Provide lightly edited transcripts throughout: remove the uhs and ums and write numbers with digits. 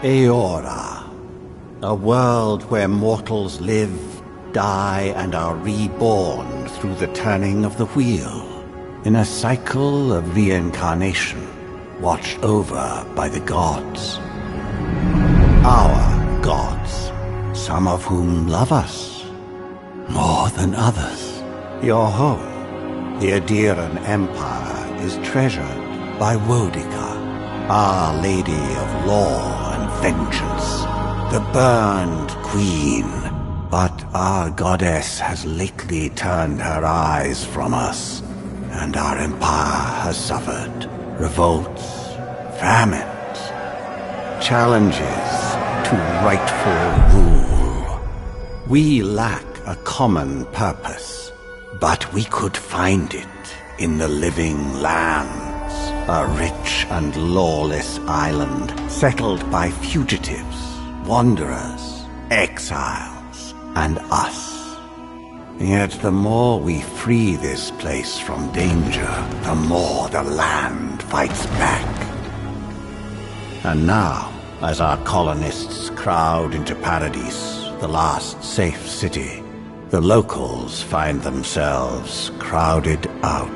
Eora, a world where mortals live, die, and are reborn through the turning of the wheel, in a cycle of reincarnation, watched over by the gods. Our gods, some of whom love us more than others. Your home, the Adiran Empire, is treasured by Wodica, Our Lady of Law and Vengeance, the Burned Queen. But our goddess has lately turned her eyes from us, and our empire has suffered revolts, famines, challenges to rightful rule. We lack a common purpose, but we could find it in the living lands. A rich and lawless island settled by fugitives, wanderers, exiles, and us. Yet the more we free this place from danger, the more the land fights back. And now, as our colonists crowd into Paradise, the last safe city, the locals find themselves crowded out.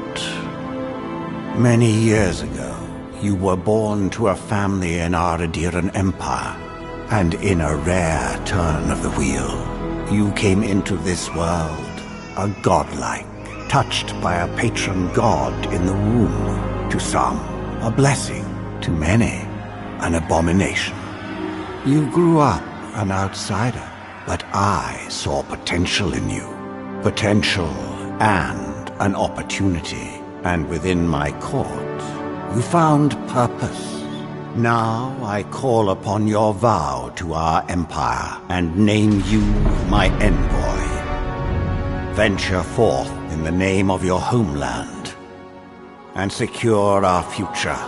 Many years ago, you were born to a family in our Adiran Empire, and in a rare turn of the wheel, you came into this world, a godlike, touched by a patron god in the womb. To some, a blessing; to many, an abomination. You grew up an outsider, but I saw potential in you. Potential and an opportunity. And within my court, you found purpose. Now I call upon your vow to our empire and name you my envoy. Venture forth in the name of your homeland and secure our future.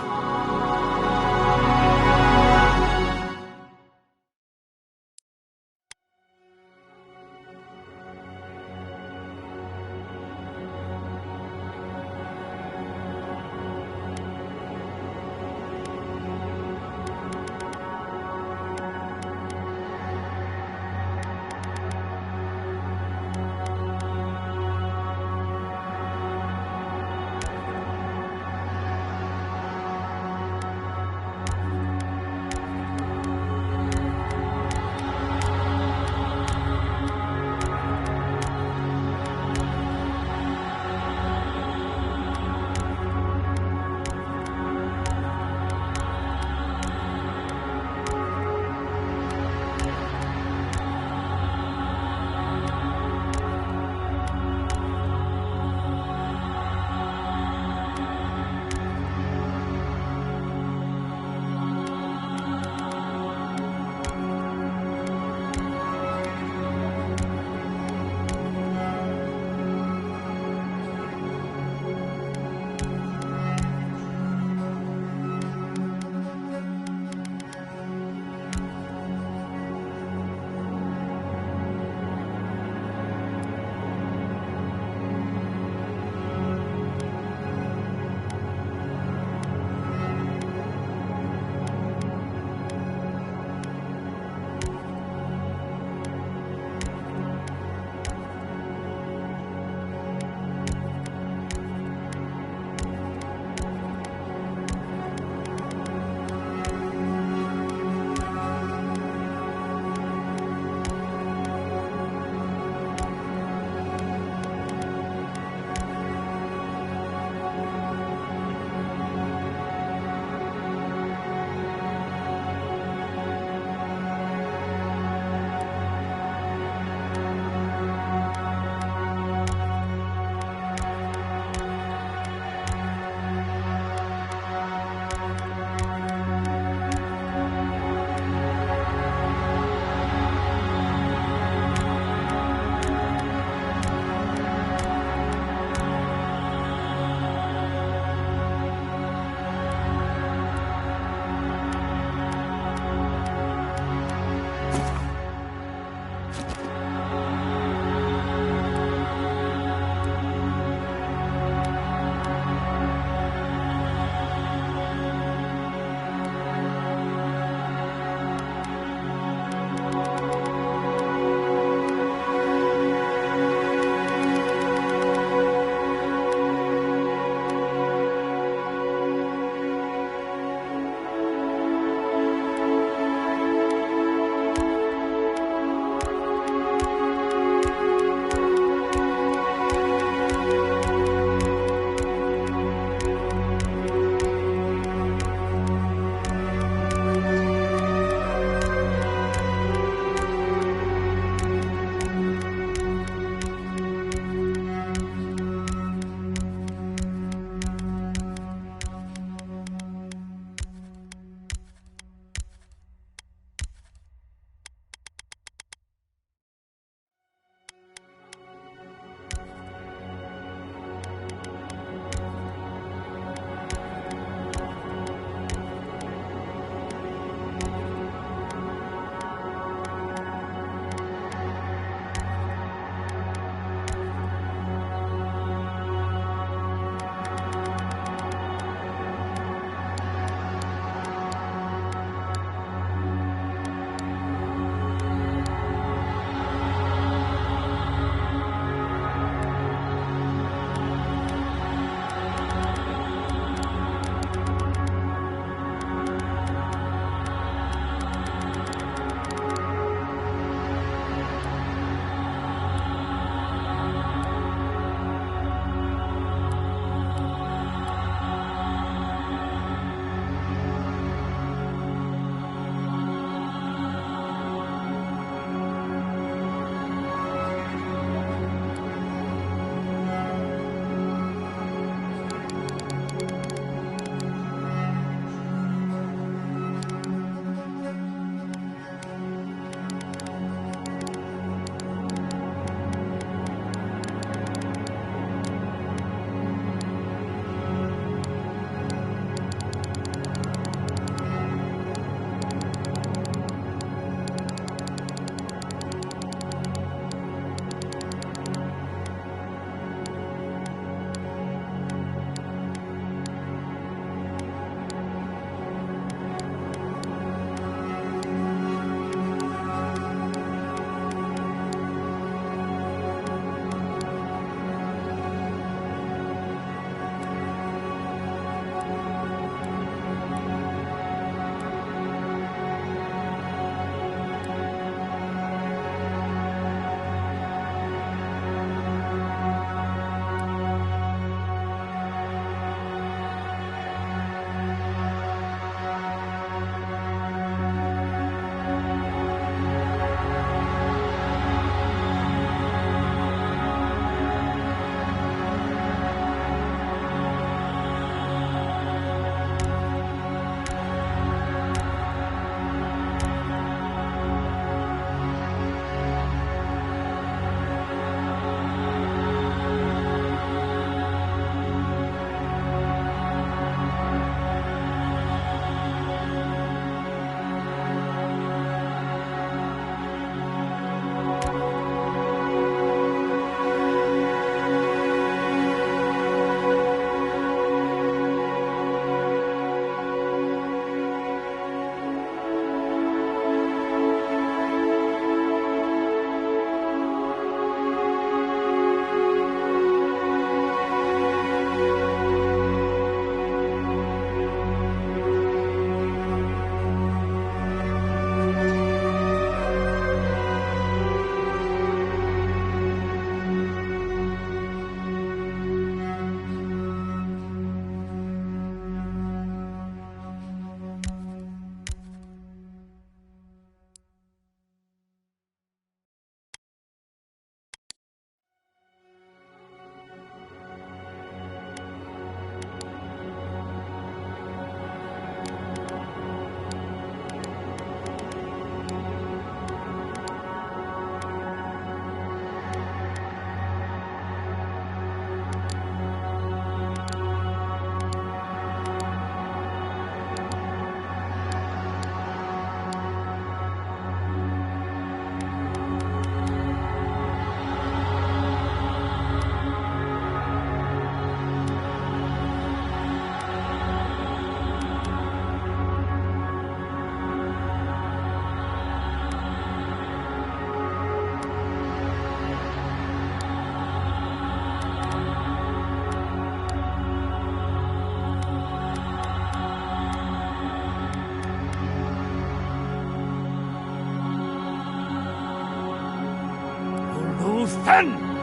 Uluthen!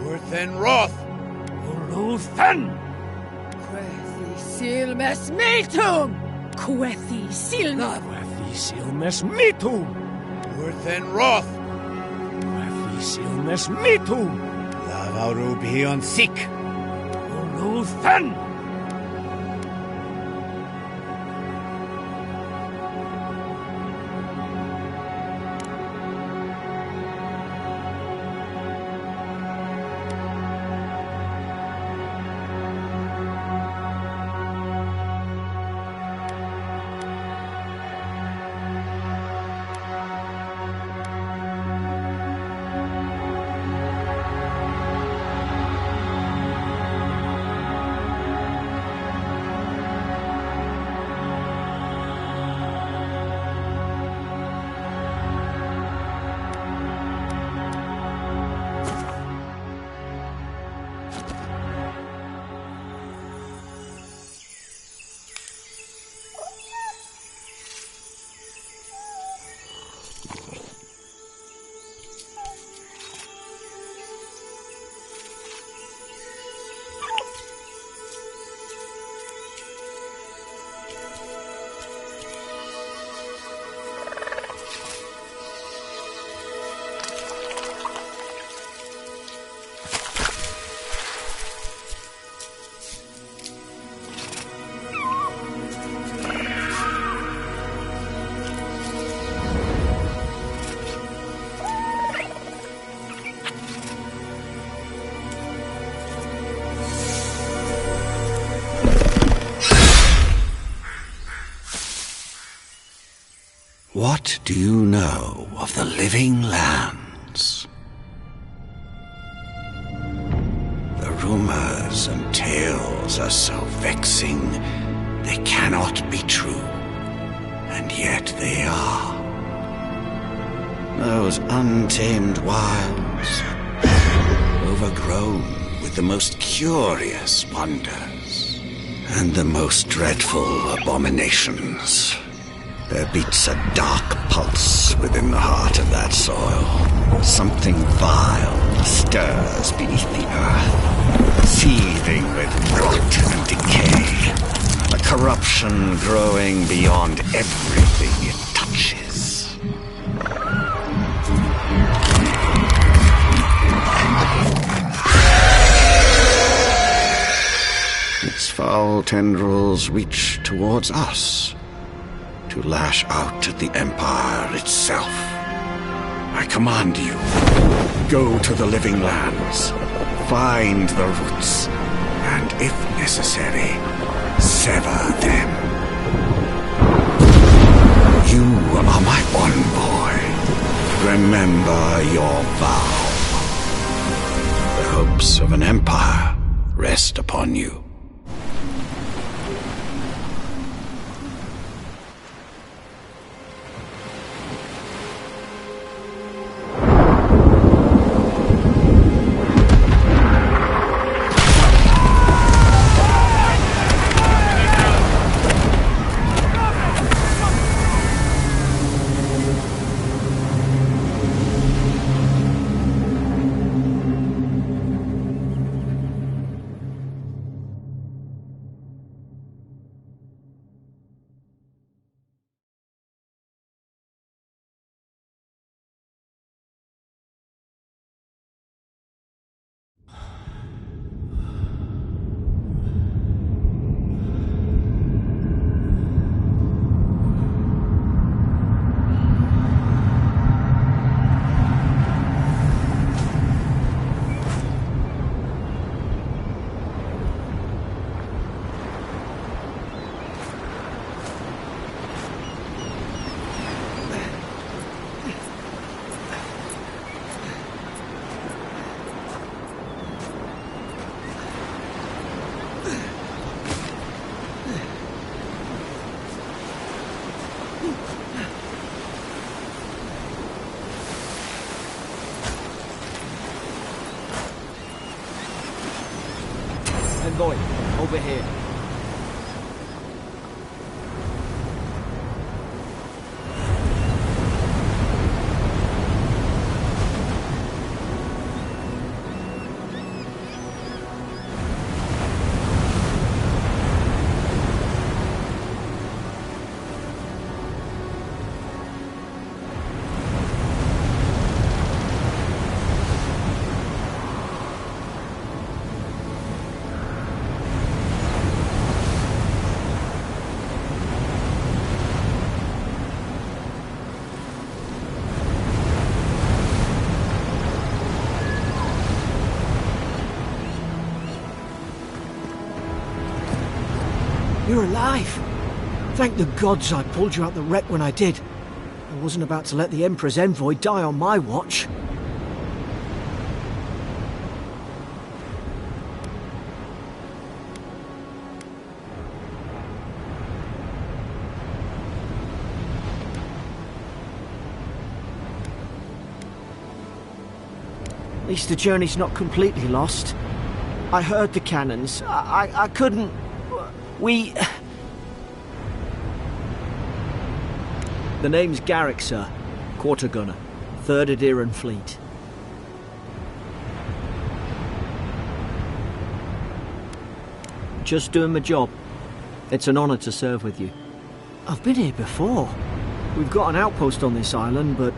Urthen Roth! Uluthen! Quethi silmes miltum! Quethi silna! Quethi silmes mitum! Urthen Roth! Quethi silmes mitum! Lavaru bion sik! Uluthen! What do you know of the living lands? The rumors and tales are so vexing, they cannot be true, and yet they are. Those untamed wilds, overgrown with the most curious wonders, and the most dreadful abominations. There beats a dark pulse within the heart of that soil. Something vile stirs beneath the earth, seething with rot and decay. A corruption growing beyond everything it touches. Its foul tendrils reach towards us, to lash out at the Empire itself. I command you, go to the living lands, find the roots, and if necessary, sever them. You are my one boy. Remember your vow. The hopes of an empire rest upon you. envoy, over here. You're alive! Thank the gods I pulled you out the wreck when I did. I wasn't about to let the Emperor's envoy die on my watch. At least the journey's not completely lost. I heard the cannons. I couldn't... The name's Garrick, sir. Quarter gunner. 3rd Adheran Fleet. Just doing my job. It's an honor to serve with you. I've been here before. We've got an outpost on this island, but...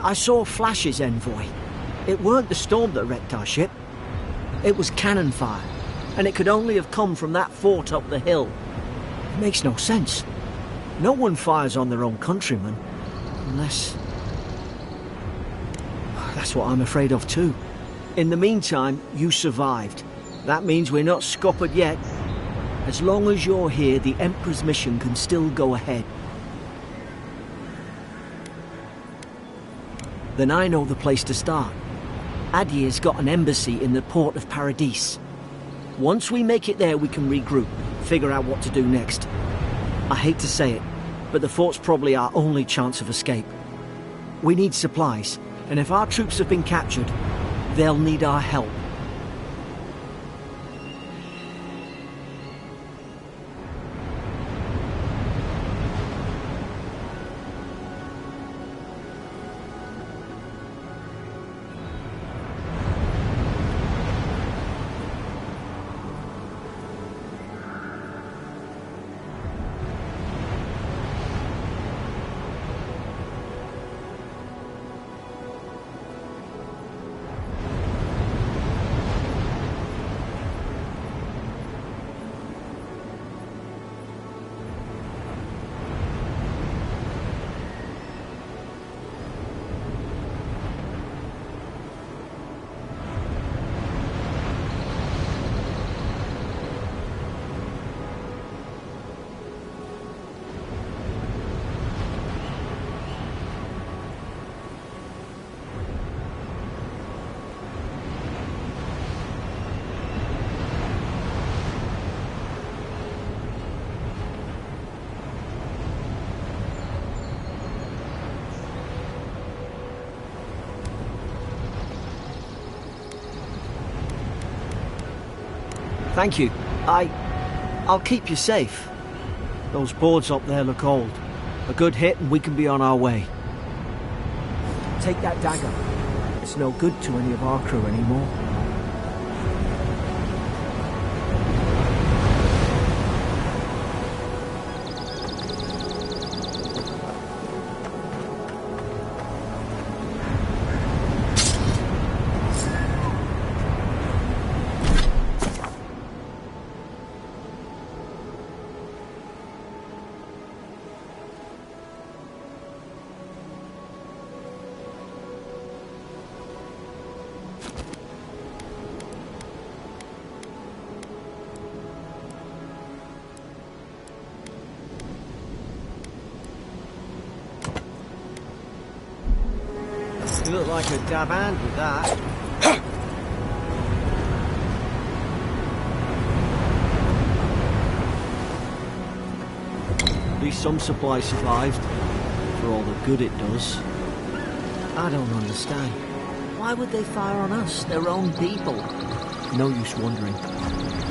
I saw flashes, envoy. It weren't the storm that wrecked our ship. It was cannon fire, and it could only have come from that fort up the hill. It makes no sense. No one fires on their own countrymen, unless... That's what I'm afraid of too. In the meantime, you survived. That means we're not scuppered yet. As long as you're here, the Emperor's mission can still go ahead. Then I know the place to start. Adir's got an embassy in the port of Paradis. Once we make it there, we can regroup, figure out what to do next. I hate to say it, but the fort's probably our only chance of escape. We need supplies, and if our troops have been captured, they'll need our help. Thank you. I'll keep you safe. Those boards up there look old. A good hit and we can be on our way. Take that dagger. It's no good to any of our crew anymore. You look like a dab hand with that. At least some supplies survived, for all the good it does. I don't understand. Why would they fire on us, their own people? No use wondering.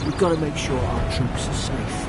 We've got to make sure our troops are safe.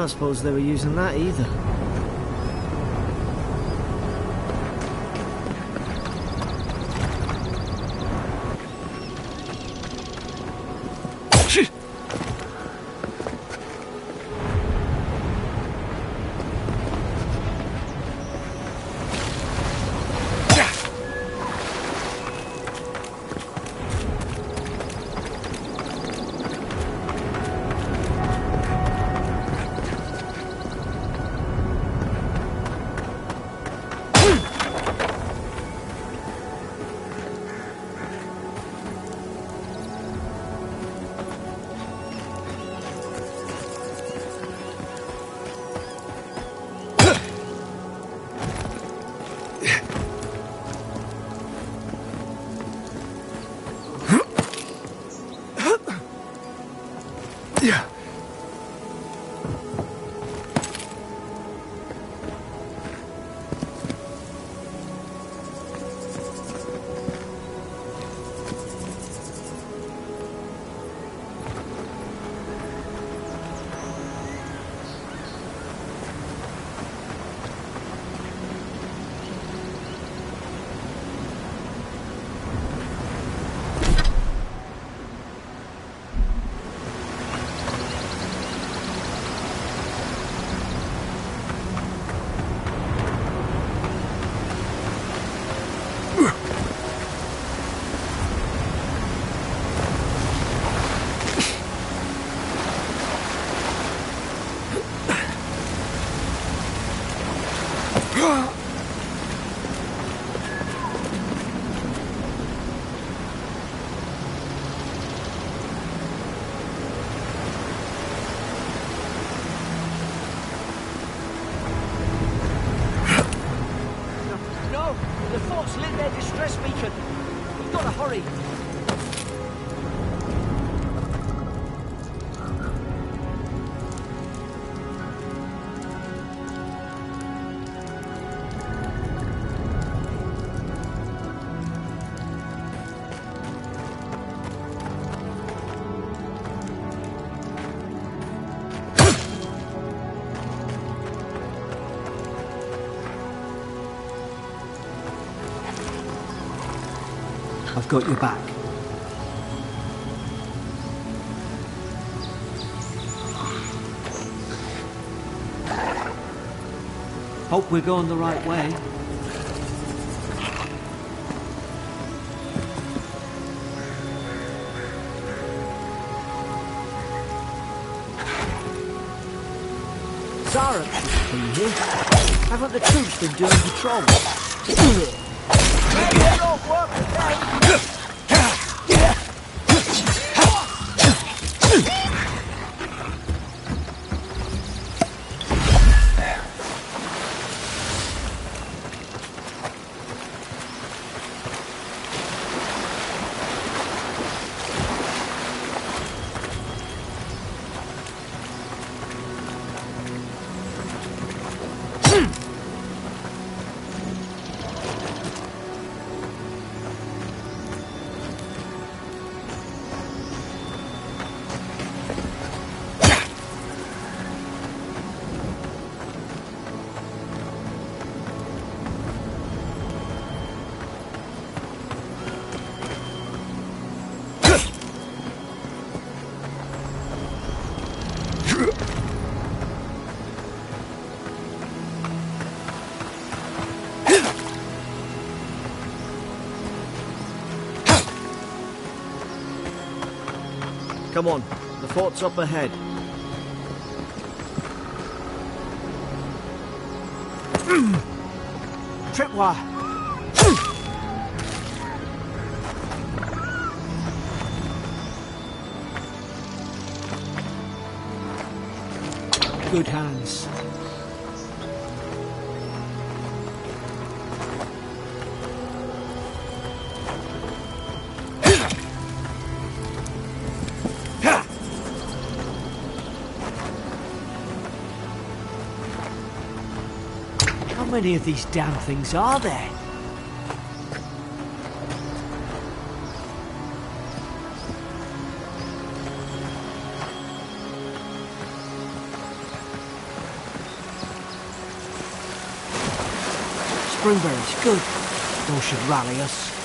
don't suppose they were using that either. I've got your back. Hope we're going the right way. Zara been here. Haven't the troops been doing patrols? Come on, the fort's up ahead. Tripwire! Good hands. How many of these damn things are there? Springberries, good. Those should rally us.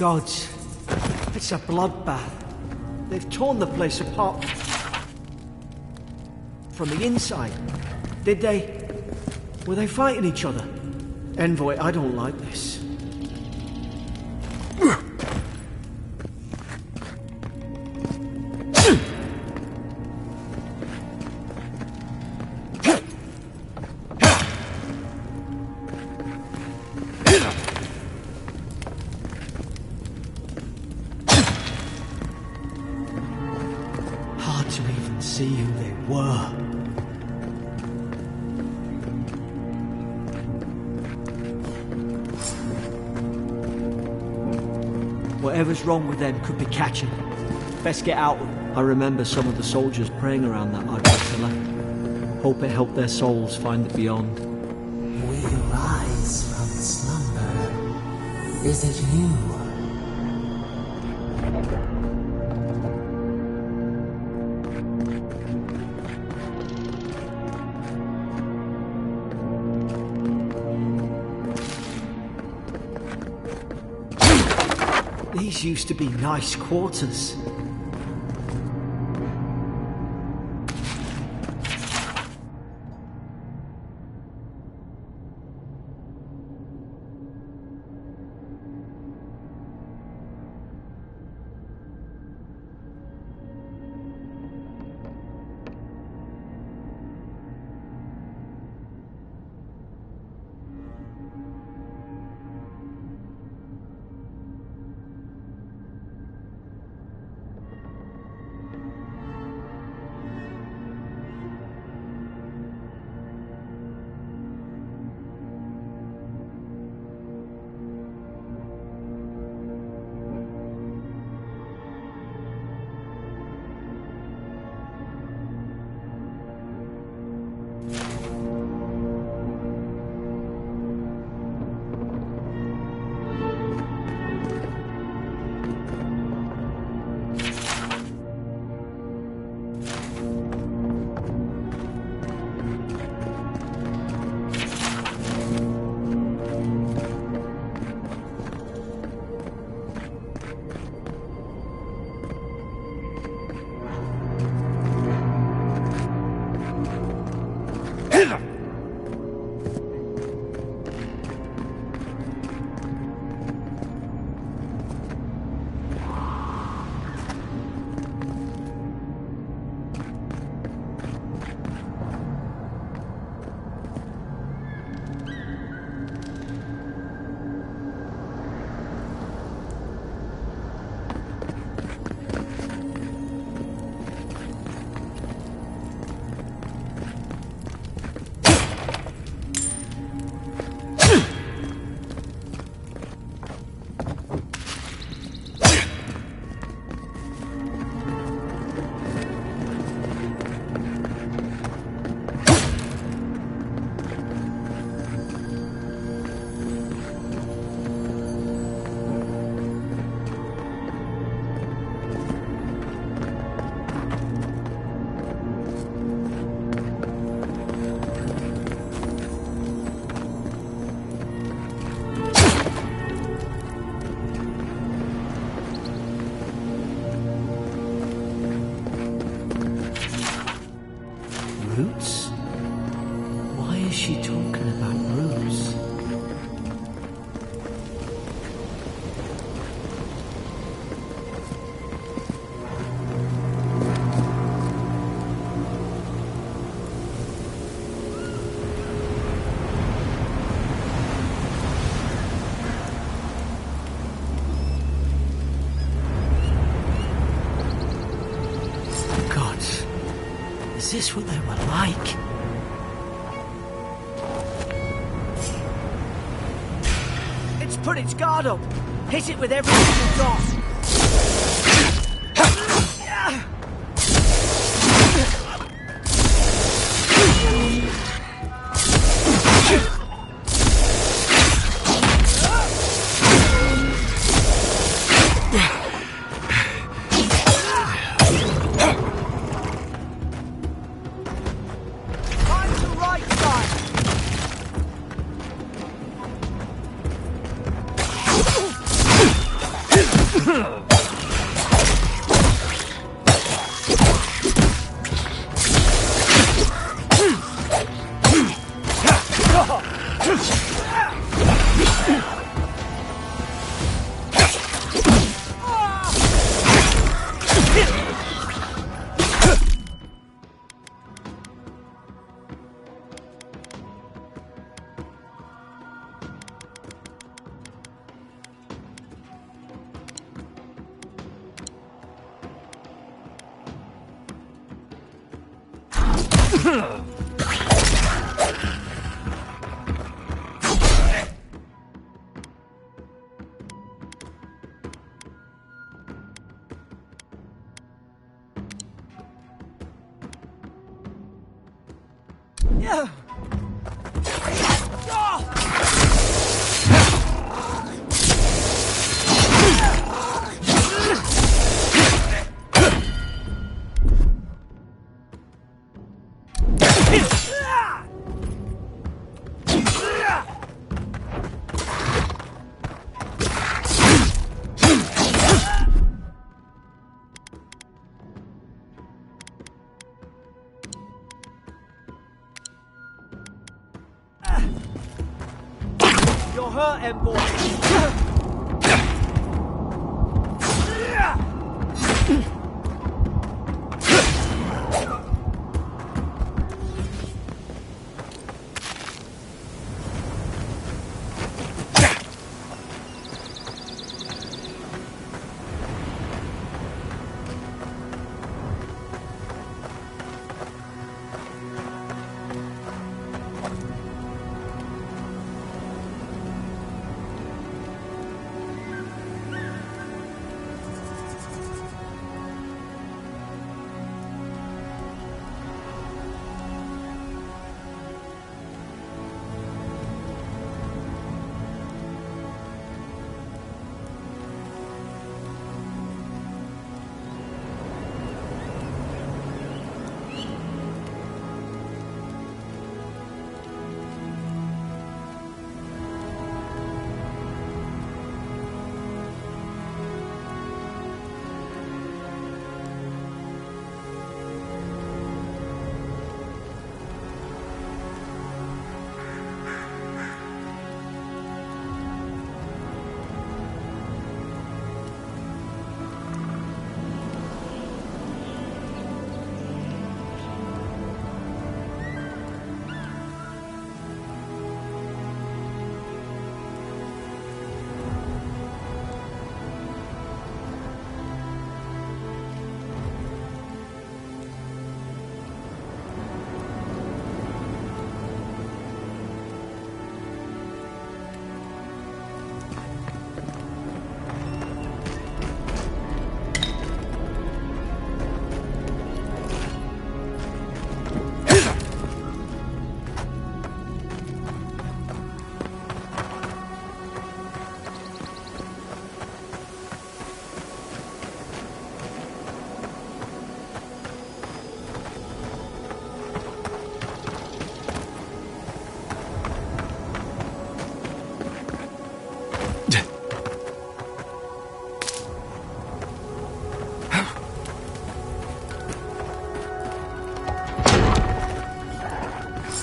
Gods, it's a bloodbath. They've torn the place apart from the inside. Did they? Were they fighting each other? Envoy, I don't like this. Hard to even see who they were. Whatever's wrong with them could be catching. Best get out. I remember some of the soldiers praying around that ugly pillar. Hope it helped their souls find the beyond. We rise from slumber. Is it you? These used to be nice quarters. Roots? Why is she talking about roots? Gods, is this what they were like? It's put its guard up. Hit it with everything you've got. You're hurt, Envoy.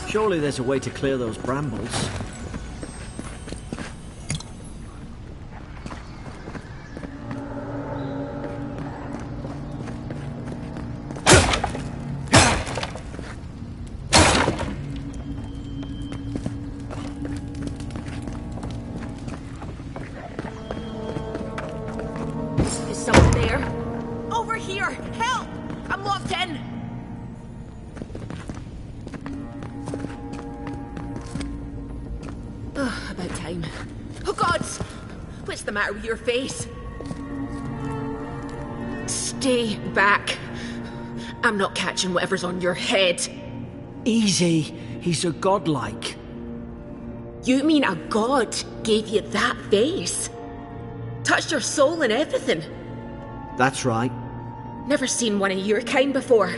Surely there's a way to clear those brambles. Is someone there? Over here! Help! I'm locked in! About time. Oh gods! What's the matter with your face? Stay back. I'm not catching whatever's on your head. Easy. He's a godlike. You mean a god gave you that face? Touched your soul and everything? That's right. Never seen one of your kind before.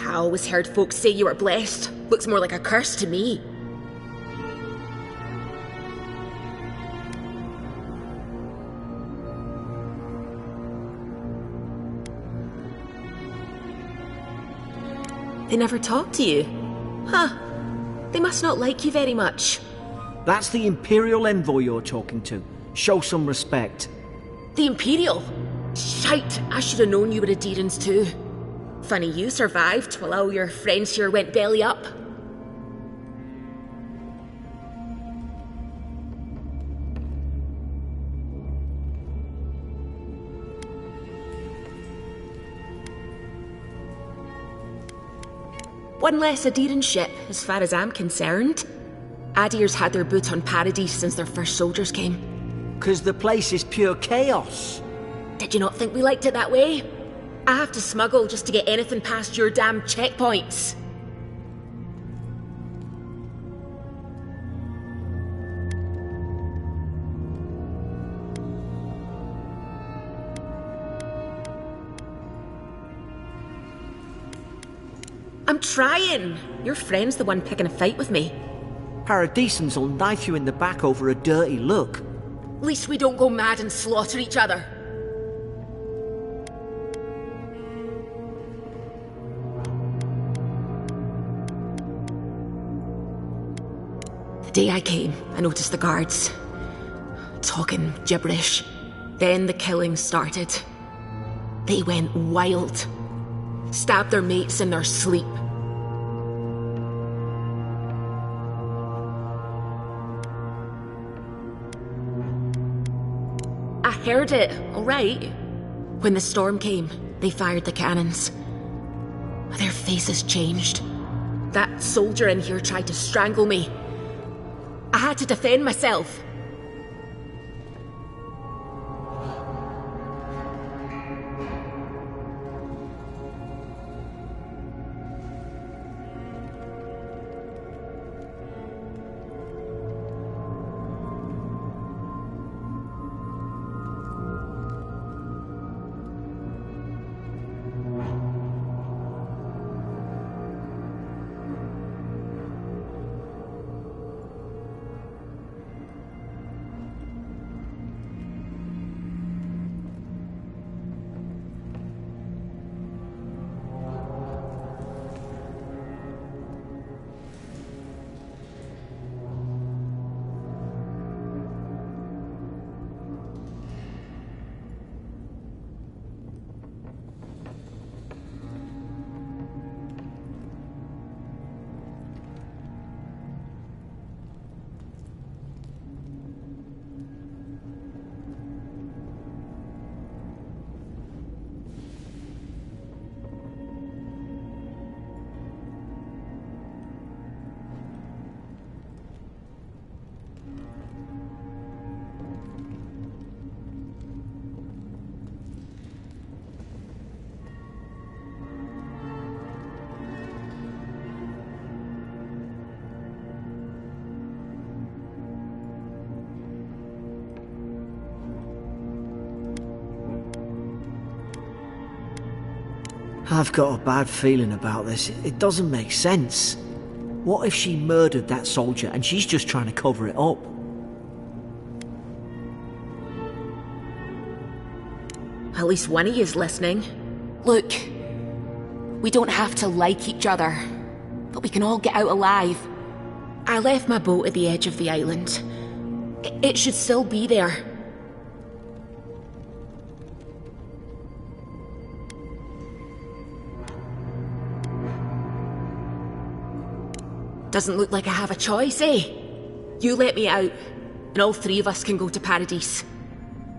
I always heard folks say you were blessed. Looks more like a curse to me. They never talk to you? Huh. They must not like you very much. That's the Imperial Envoy you're talking to. Show some respect. The Imperial? Shite, I should have known you were a Deerans too. Funny you survived while all your friends here went belly up. One less Adiran ship, as far as I'm concerned. Adir's had their boot on Paradise since their first soldiers came. 'Cause the place is pure chaos. Did you not think we liked it that way? I have to smuggle just to get anything past your damn checkpoints. I'm trying. Your friend's the one picking a fight with me. Paradisans will knife you in the back over a dirty look. At least we don't go mad and slaughter each other. The day I came, I noticed the guards talking gibberish. Then the killing started. They went wild. Stabbed their mates in their sleep. I heard it, all right. When the storm came, they fired the cannons. Their faces changed. That soldier in here tried to strangle me. I had to defend myself. I've got a bad feeling about this. It doesn't make sense. What if she murdered that soldier and she's just trying to cover it up? At least one of you's listening. Look, we don't have to like each other, but we can all get out alive. I left my boat at the edge of the island. It should still be there. Doesn't look like I have a choice, eh? You let me out, and all three of us can go to Paradise.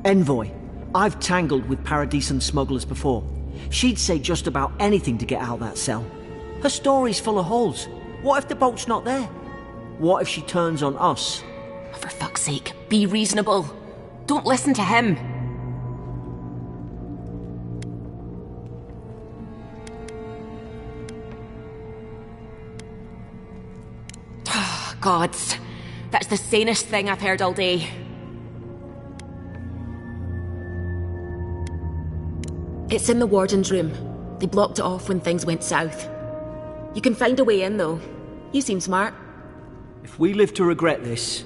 Envoy, I've tangled with Paradisan smugglers before. She'd say just about anything to get out of that cell. Her story's full of holes. What if the boat's not there? What if she turns on us? For fuck's sake, be reasonable. Don't listen to him. Gods, that's the sanest thing I've heard all day. It's in the warden's room. They blocked it off when things went south. You can find a way in, though. You seem smart. If we live to regret this...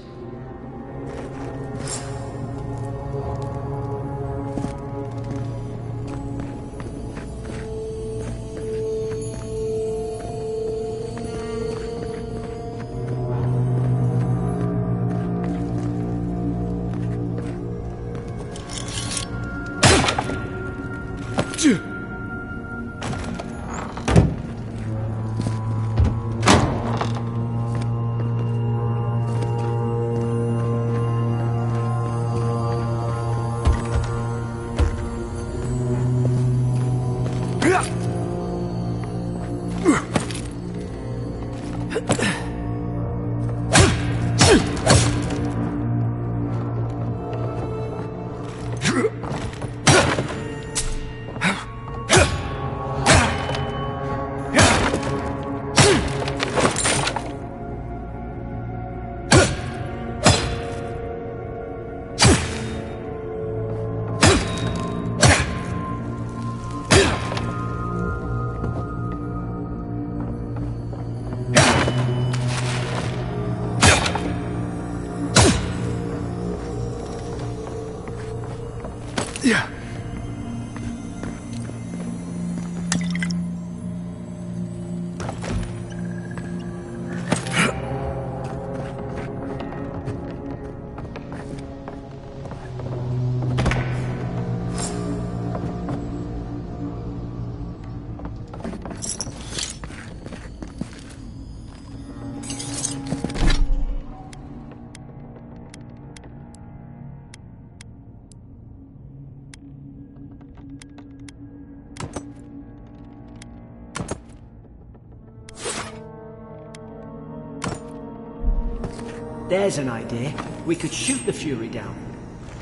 There's an idea. We could shoot the Fury down.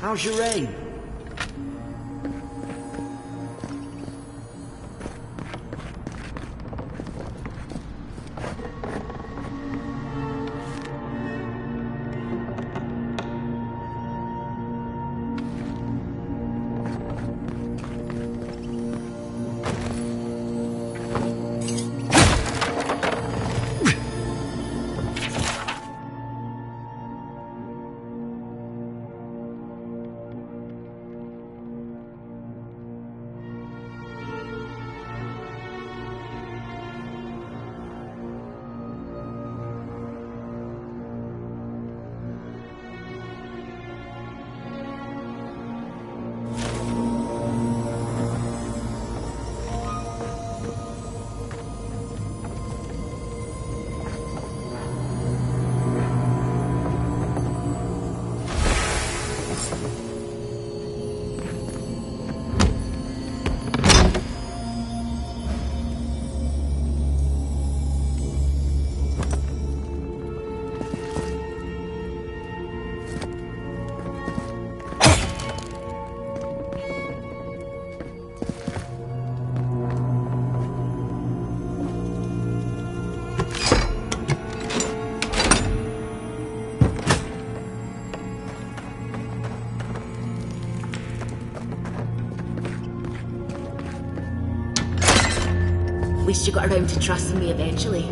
How's your aim? At least you got around to trusting me eventually.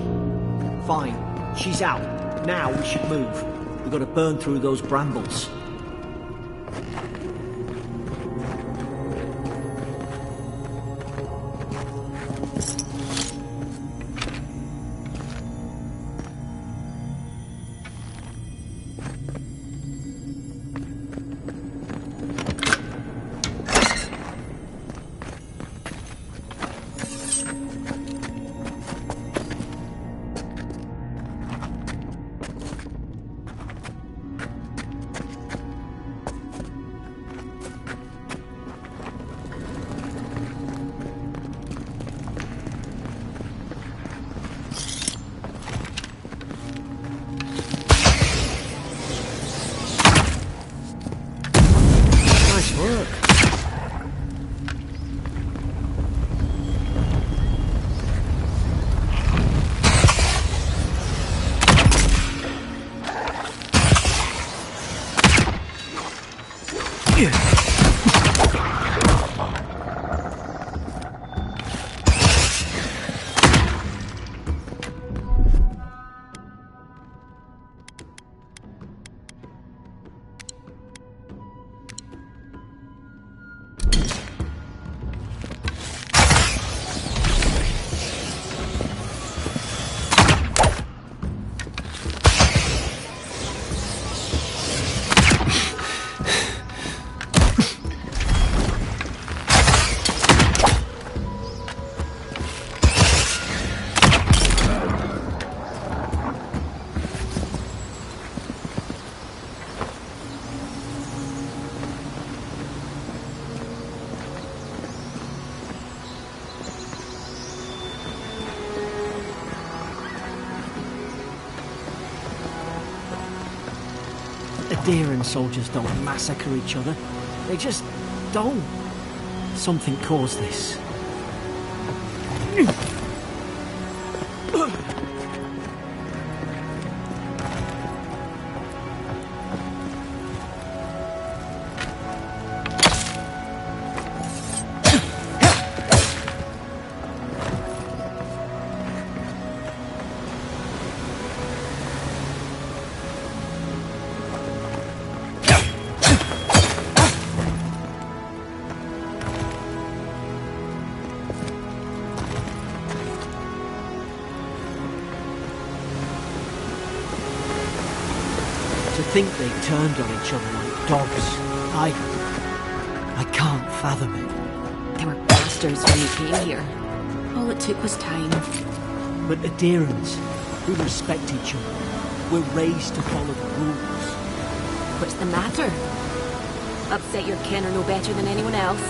Fine. She's out. Now we should move. We've got to burn through those brambles. Adherent soldiers don't massacre each other. They just don't. Something caused this. To think they turned on each other like dogs. I can't fathom it. They were bastards when you came here. All it took was time. But adherents who respect each other were raised to follow the rules. What's the matter? Upset your kin are no better than anyone else.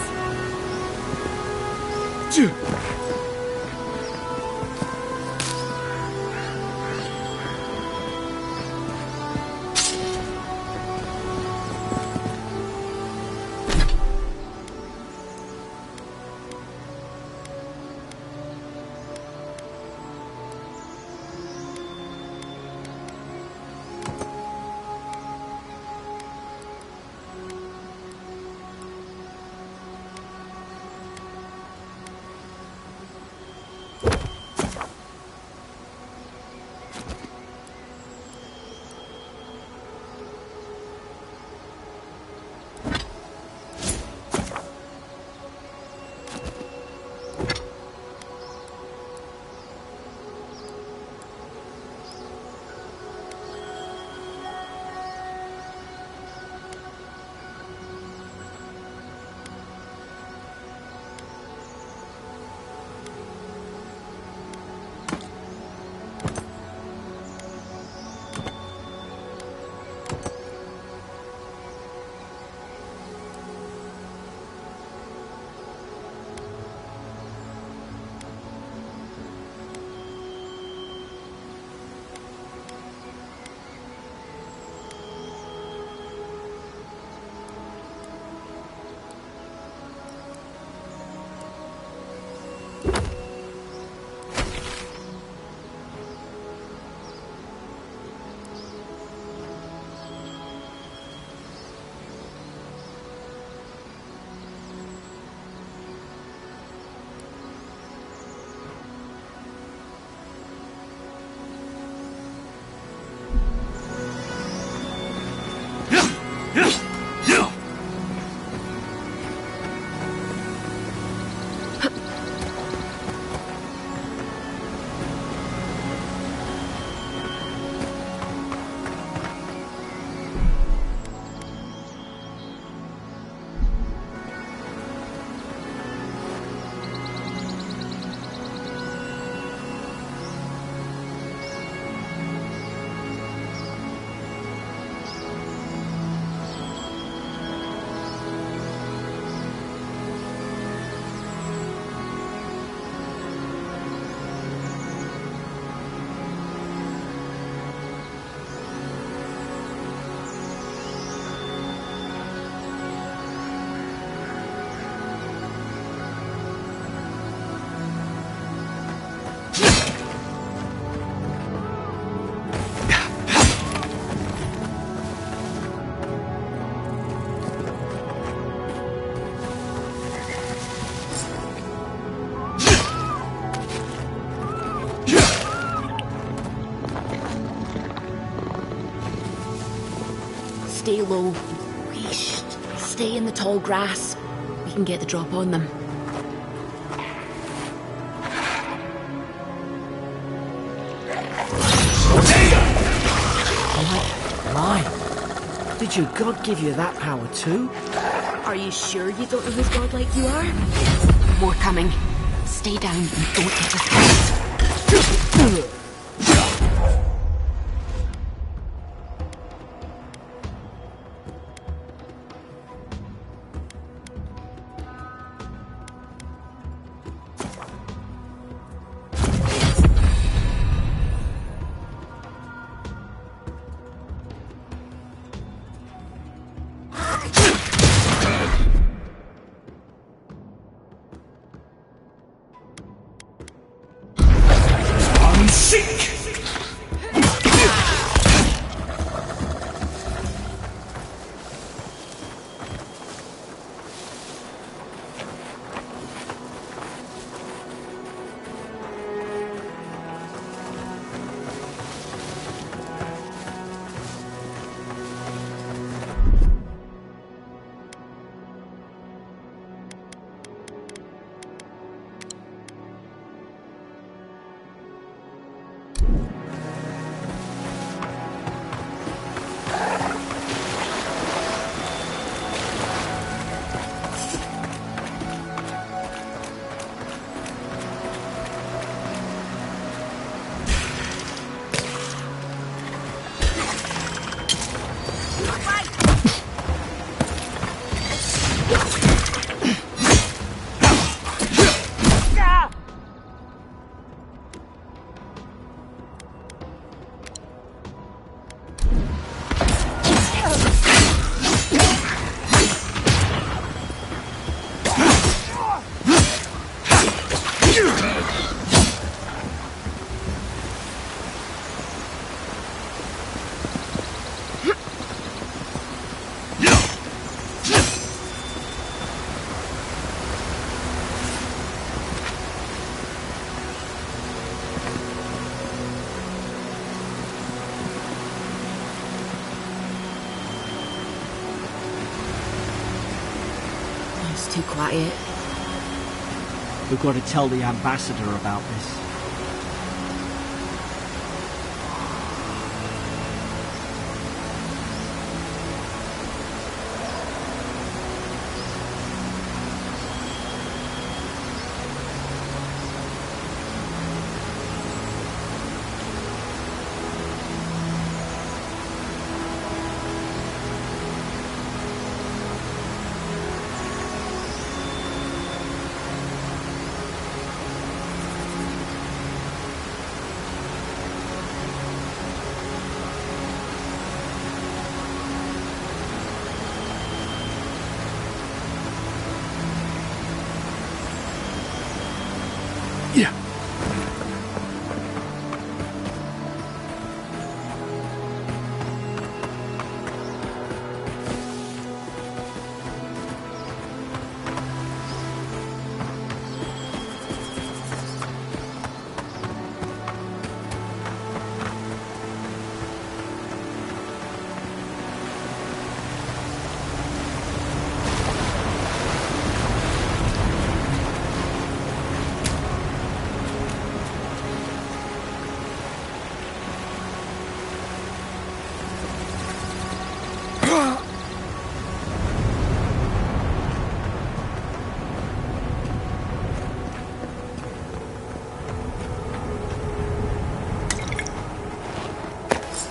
Stay low. Whoosh. Stay in the tall grass. We can get the drop on them. Mine. Did your god give you that power too? Are you sure you don't know who's godlike you are? More coming. Stay down and don't get distracted. Too quiet. We've got to tell the ambassador about this.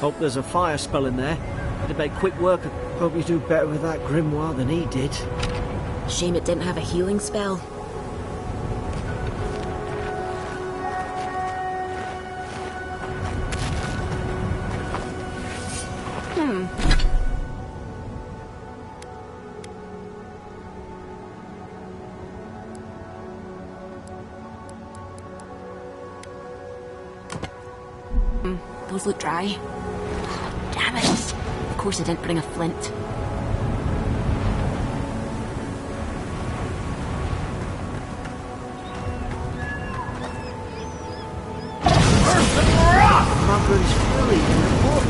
Hope there's a fire spell in there. It'd make quick work. Hope you do better with that grimoire than he did. Shame it didn't have a healing spell. Those look dry. Damn it! Of course I didn't bring a flint. Margaret's fury in the book.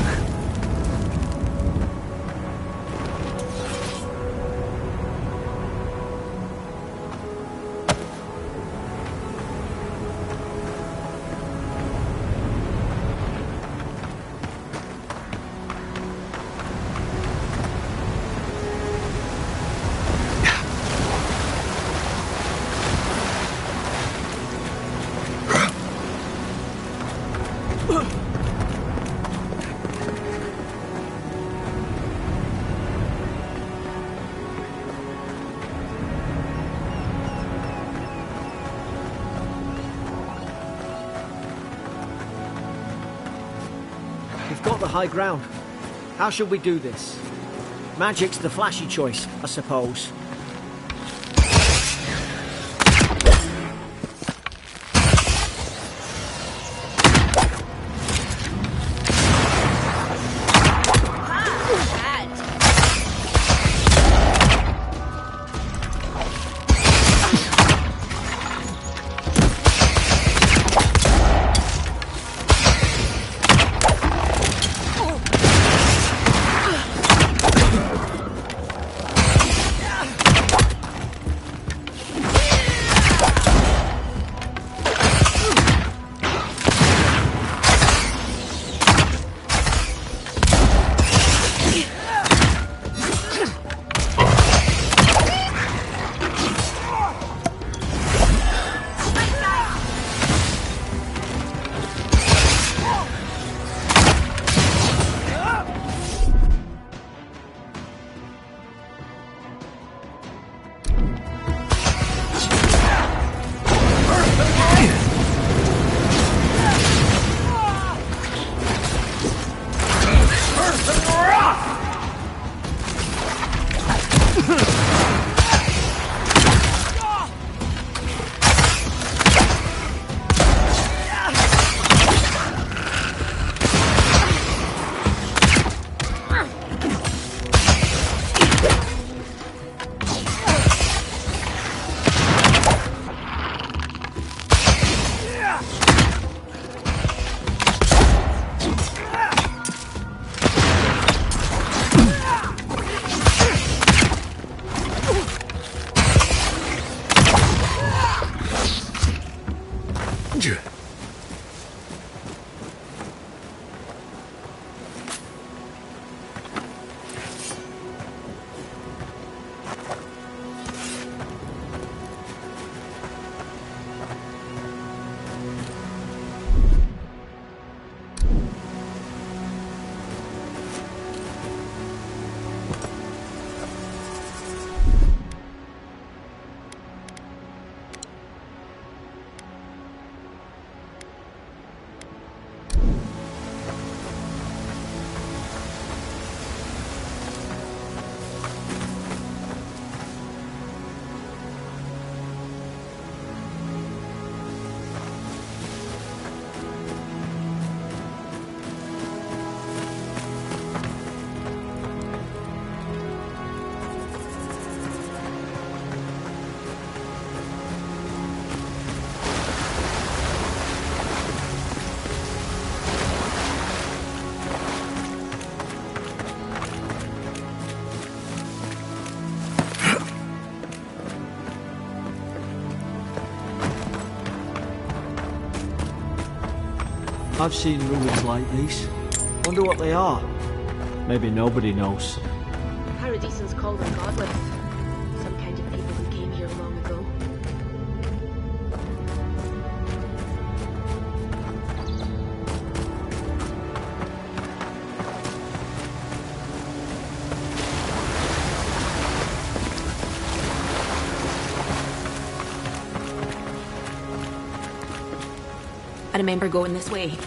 We've got the high ground. How should we do this? Magic's the flashy choice, I suppose. I've seen ruins like these. Wonder what they are. Maybe nobody knows. Paradisans call them godless. Some kind of people who came here long ago. I remember going this way.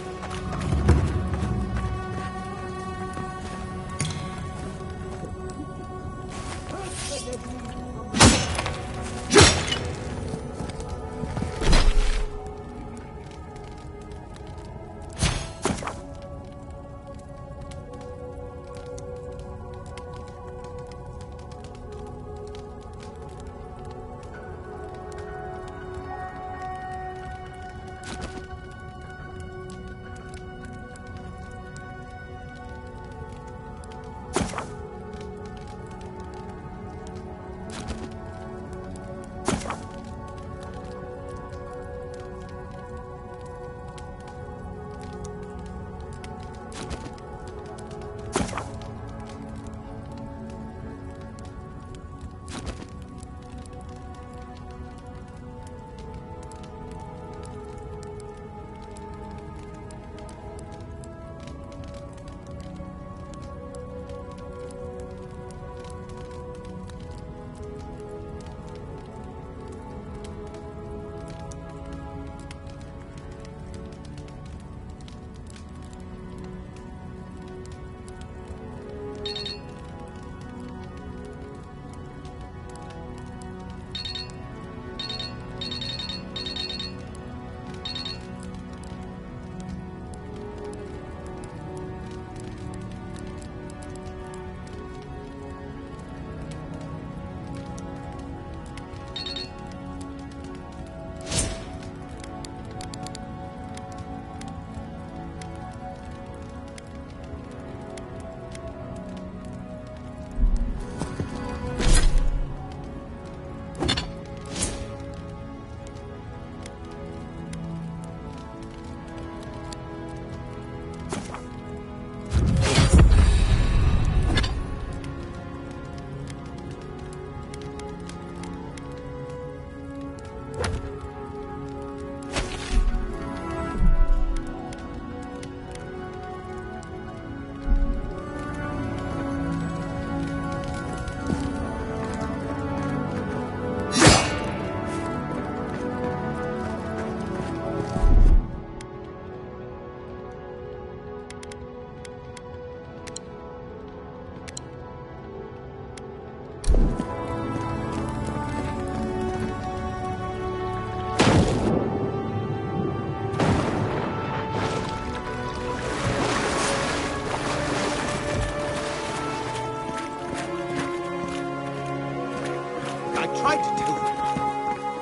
Tried to tell them.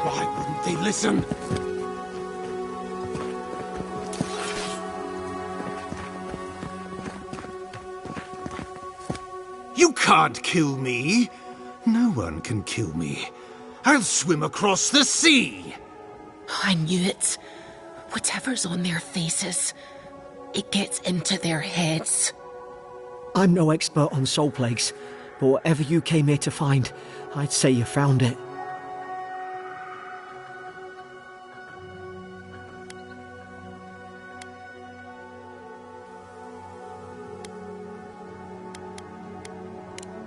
Why wouldn't they listen? You can't kill me. No one can kill me. I'll swim across the sea. I knew it. Whatever's on their faces, it gets into their heads. I'm no expert on soul plagues, but whatever you came here to find, I'd say you found it.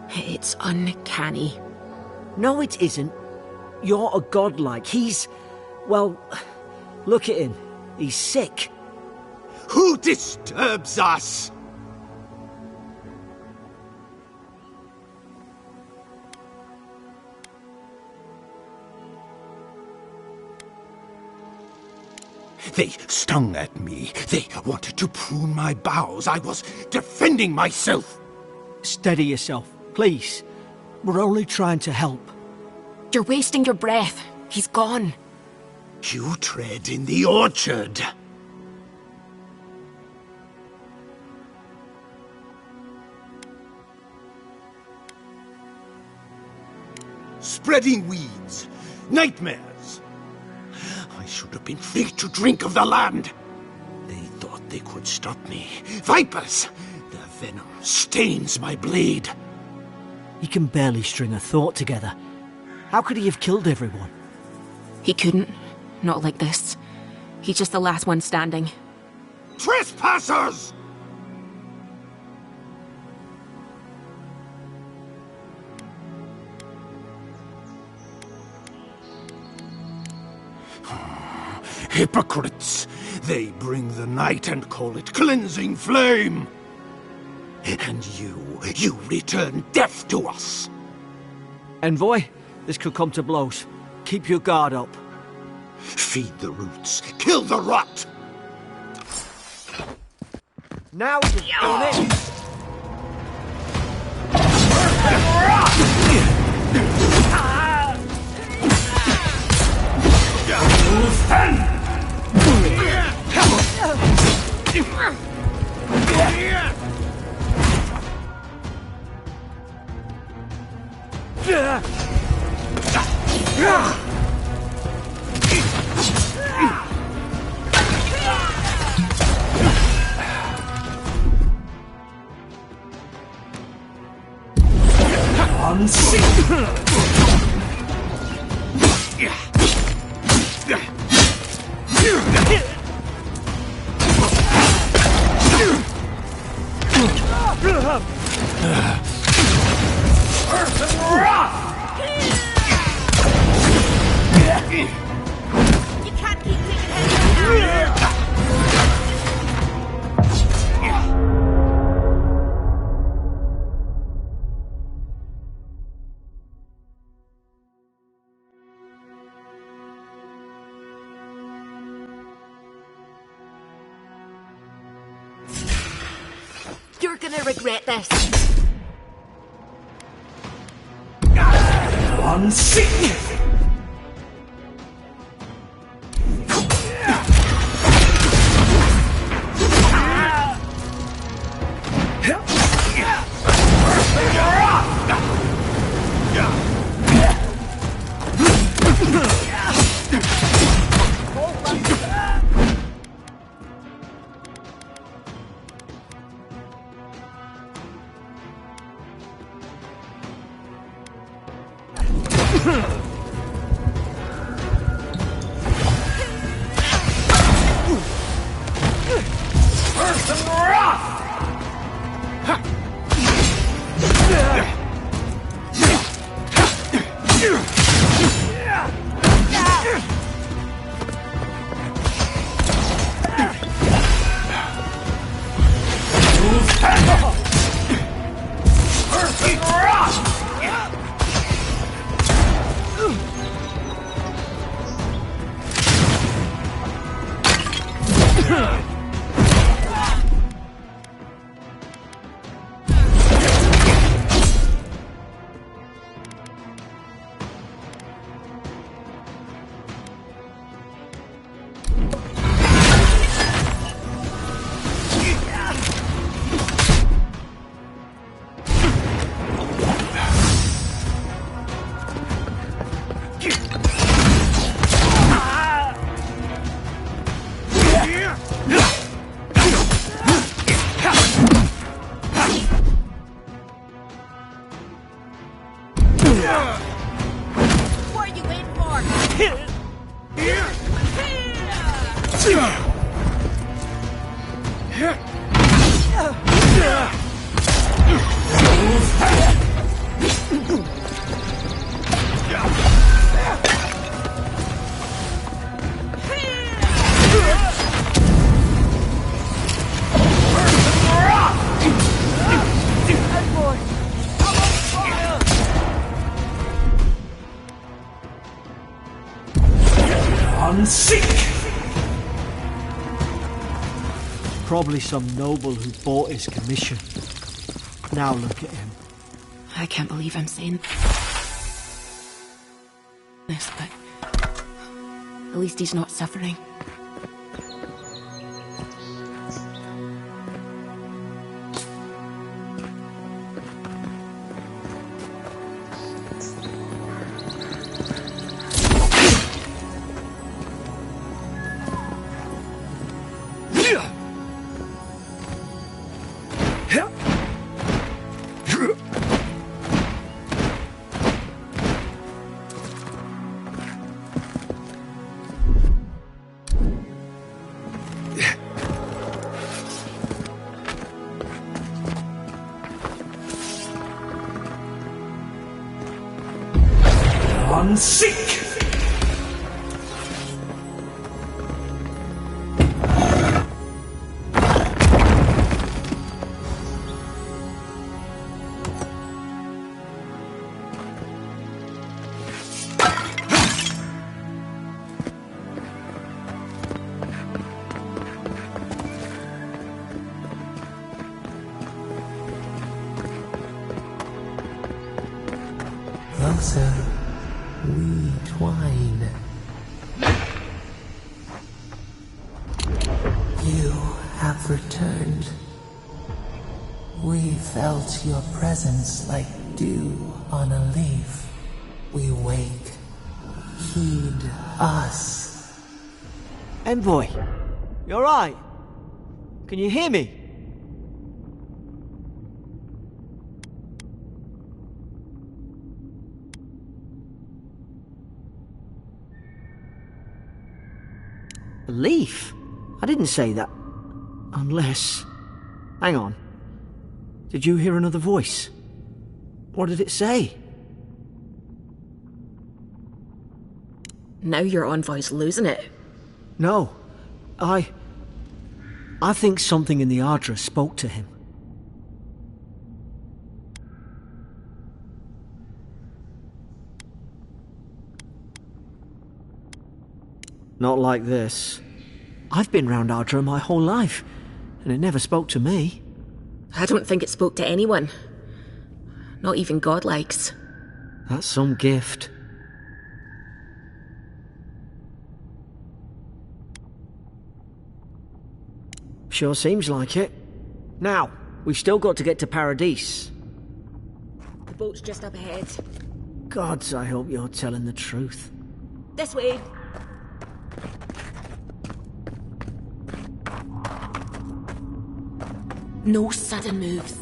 It's uncanny. No, it isn't. You're a godlike. He's... well, look at him. He's sick. Who disturbs us? They stung at me. They wanted to prune my boughs. I was defending myself. Steady yourself, please. We're only trying to help. You're wasting your breath. He's gone. You tread in the orchard. Spreading weeds. Nightmares. I should have been free to drink of the land. They thought they could stop me. Vipers! Their venom stains my blade. He can barely string a thought together. How could he have killed everyone? He couldn't. Not like this. He's just the last one standing. Trespassers! Hypocrites! They bring the night and call it cleansing flame! And you return death to us! Envoy, this could come to blows. Keep your guard up. Feed the roots, kill the rot! Now you've done it! You can't keep taking heads now! You're gonna regret this. What are you waiting for? Probably some noble who bought his commission. Now look at him. I can't believe I'm saying this, but at least he's not suffering. closer, we twine. You have returned. We felt your presence like dew on a leaf. We wake. Heed us. Envoy, you alright? Can you hear me? A leaf? I didn't say that. Unless... Hang on. Did you hear another voice? What did it say? Now your envoy's losing it. No. I think something in the Ardra spoke to him. Not like this. I've been round Ardra my whole life, and it never spoke to me. I don't think it spoke to anyone. Not even godlikes. That's some gift. Sure seems like it. Now, we've still got to get to Paradise. The boat's just up ahead. Gods, I hope you're telling the truth. This way. No sudden moves.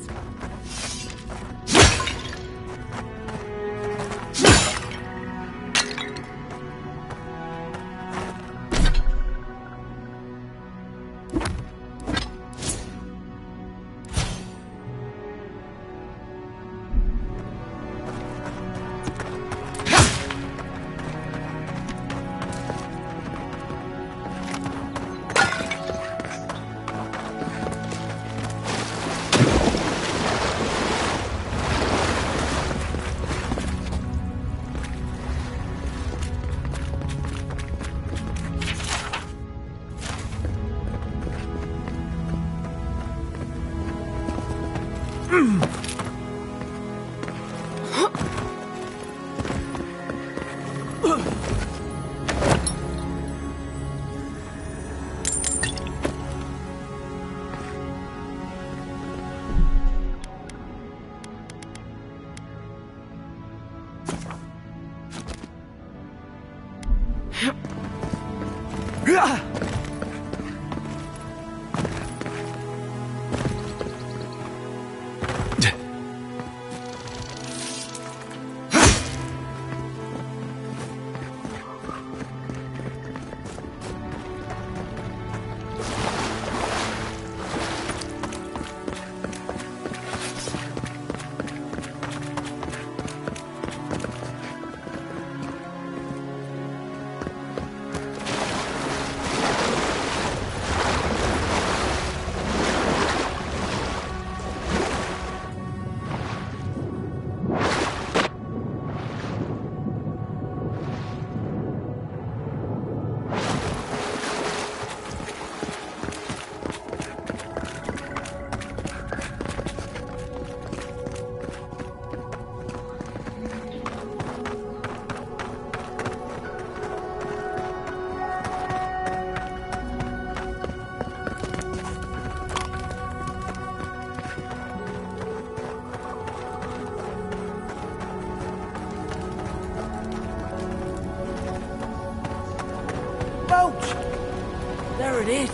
There it is.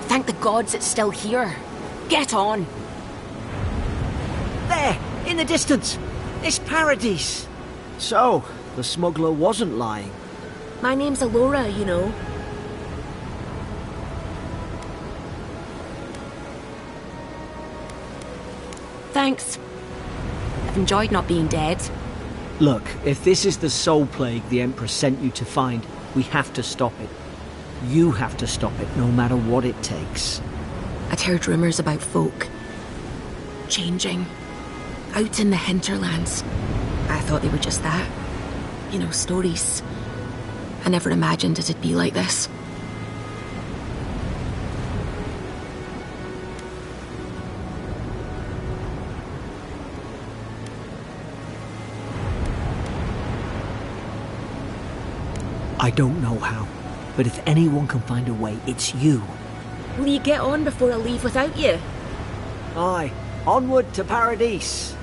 Thank the gods it's still here. Get on. There, in the distance. It's Paradise. So, the smuggler wasn't lying. My name's Alora, you know. Thanks. I've enjoyed not being dead. Look, if this is the soul plague the Emperor sent you to find, we have to stop it. You have to stop it, no matter what it takes. I'd heard rumours about folk changing out in the hinterlands. I thought they were just that. You know, stories. I never imagined it'd be like this. I don't know how, but if anyone can find a way, it's you. Will you get on before I leave without you? Aye, onward to Paradise.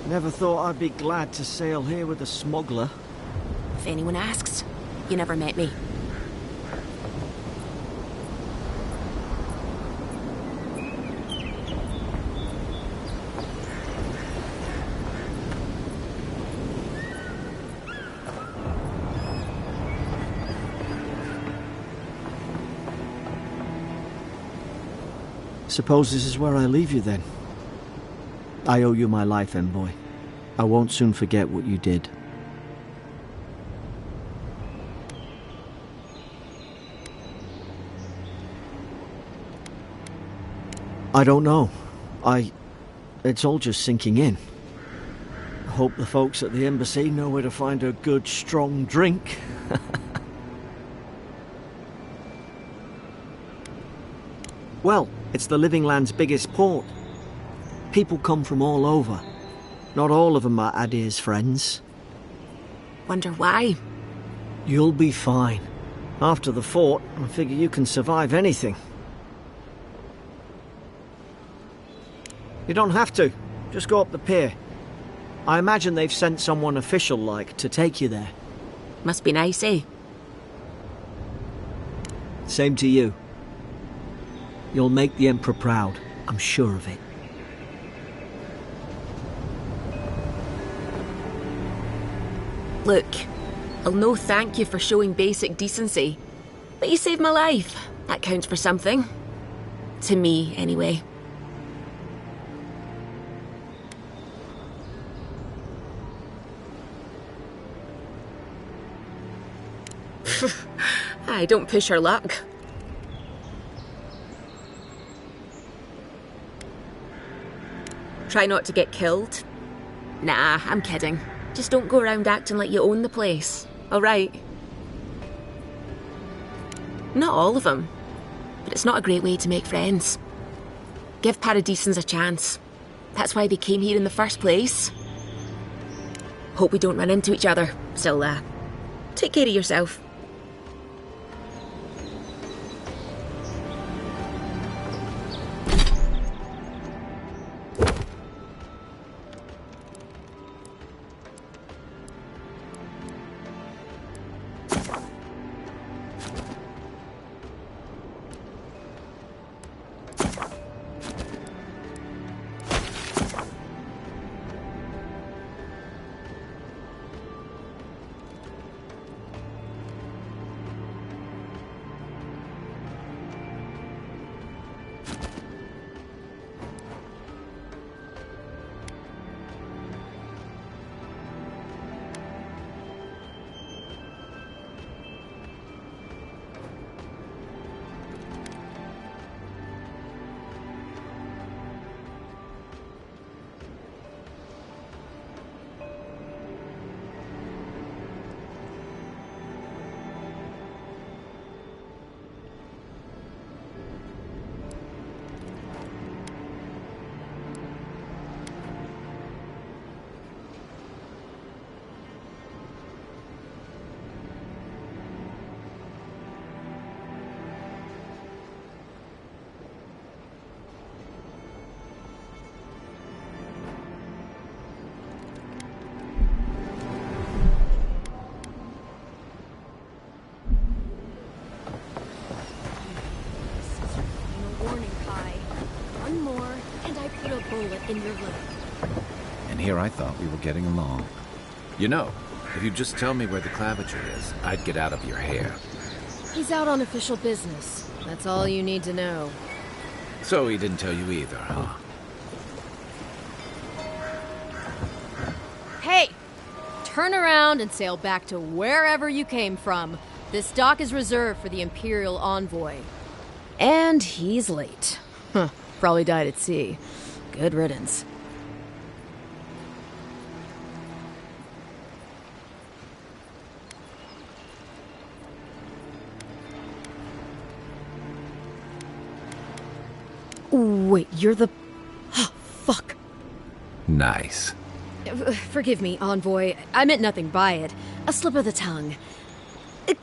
Never thought I'd be glad to sail here with a smuggler. If anyone asks, you never met me. Suppose this is where I leave you then. I owe you my life, envoy. I won't soon forget what you did. I don't know. It's all just sinking in. I hope the folks at the embassy know where to find a good, strong drink. Well, it's the Living Land's biggest port. People come from all over. Not all of them are Adir's friends. Wonder why? You'll be fine. After the fort, I figure you can survive anything. You don't have to. Just go up the pier. I imagine they've sent someone official-like to take you there. Must be nice, eh? Same to you. You'll make the Emperor proud. I'm sure of it. Look, I'll no thank you for showing basic decency. But you saved my life. That counts for something. To me, anyway. Aye, don't push her luck. Try not to get killed? Nah, I'm kidding. Just don't go around acting like you own the place, alright? Not all of them, but it's not a great way to make friends. Give Paradisans a chance. That's why they came here in the first place. Hope we don't run into each other, still take care of yourself. In your look. And here I thought we were getting along. You know, if you'd just tell me where the claviger is, I'd get out of your hair. He's out on official business. That's all you need to know. So he didn't tell you either, huh? Hey! Turn around and sail back to wherever you came from. This dock is reserved for the Imperial Envoy. And he's late. Huh. Probably died at sea. Good riddance. Wait, you're the... Fuck. Nice. Forgive me, Envoy. I meant nothing by it. A slip of the tongue.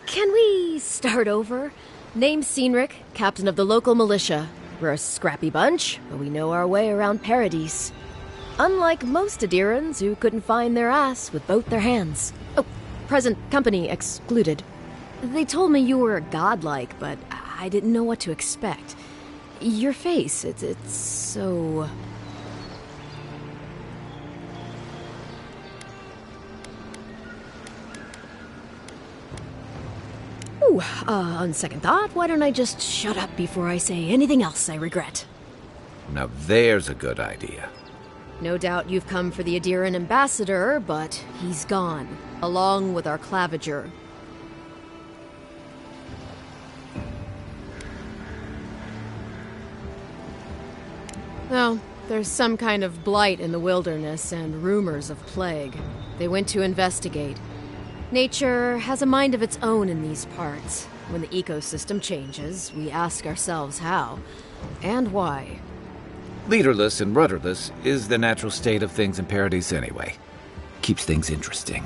Can we start over? Name's Cynric, captain of the local militia. We're a scrappy bunch, but we know our way around Paradise. Unlike most Adirans who couldn't find their ass with both their hands. Oh, present company excluded. They told me you were godlike, but I didn't know what to expect. Your face, it's so... Ooh, on second thought, why don't I just shut up before I say anything else I regret? Now there's a good idea. No doubt you've come for the Adiran ambassador, but he's gone, along with our claviger. Well, there's some kind of blight in the wilderness and rumors of plague. They went to investigate. Nature has a mind of its own in these parts. When the ecosystem changes, we ask ourselves how and why. Leaderless and rudderless is the natural state of things in Paradise anyway. Keeps things interesting.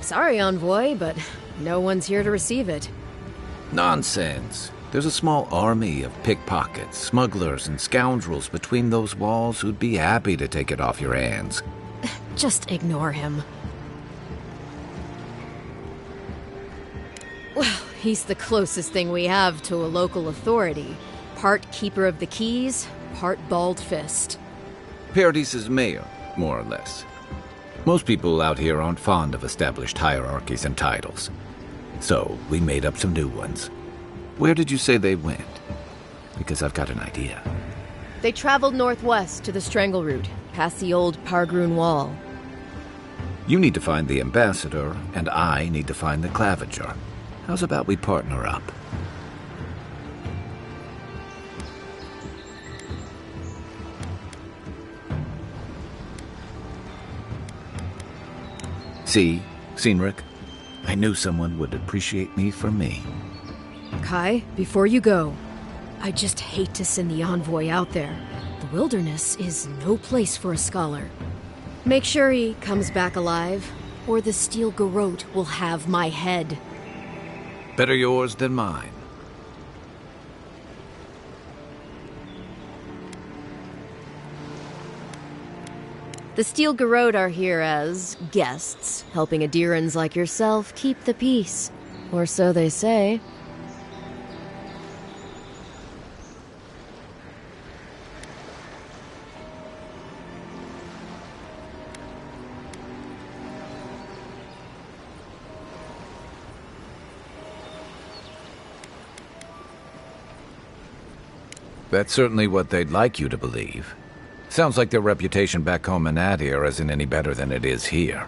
Sorry, Envoy, but no one's here to receive it. Nonsense. There's a small army of pickpockets, smugglers, and scoundrels between those walls who'd be happy to take it off your hands. Just ignore him. Well, he's the closest thing we have to a local authority. Part keeper of the keys, part bald fist. Paradise's mayor, more or less. Most people out here aren't fond of established hierarchies and titles. So, we made up some new ones. Where did you say they went? Because I've got an idea. They traveled northwest to the Strangle Route, past the old Pargroon Wall. You need to find the ambassador, and I need to find the claviger. How's about we partner up? See, Cynric, I knew someone would appreciate me for me. Kai, before you go, I just hate to send the Envoy out there. The wilderness is no place for a scholar. Make sure he comes back alive, or the Steel Garrote will have my head. Better yours than mine. The Steel Garrote are here as guests, helping Adirans like yourself keep the peace. Or so they say. That's certainly what they'd like you to believe. Sounds like their reputation back home in Adir isn't any better than it is here.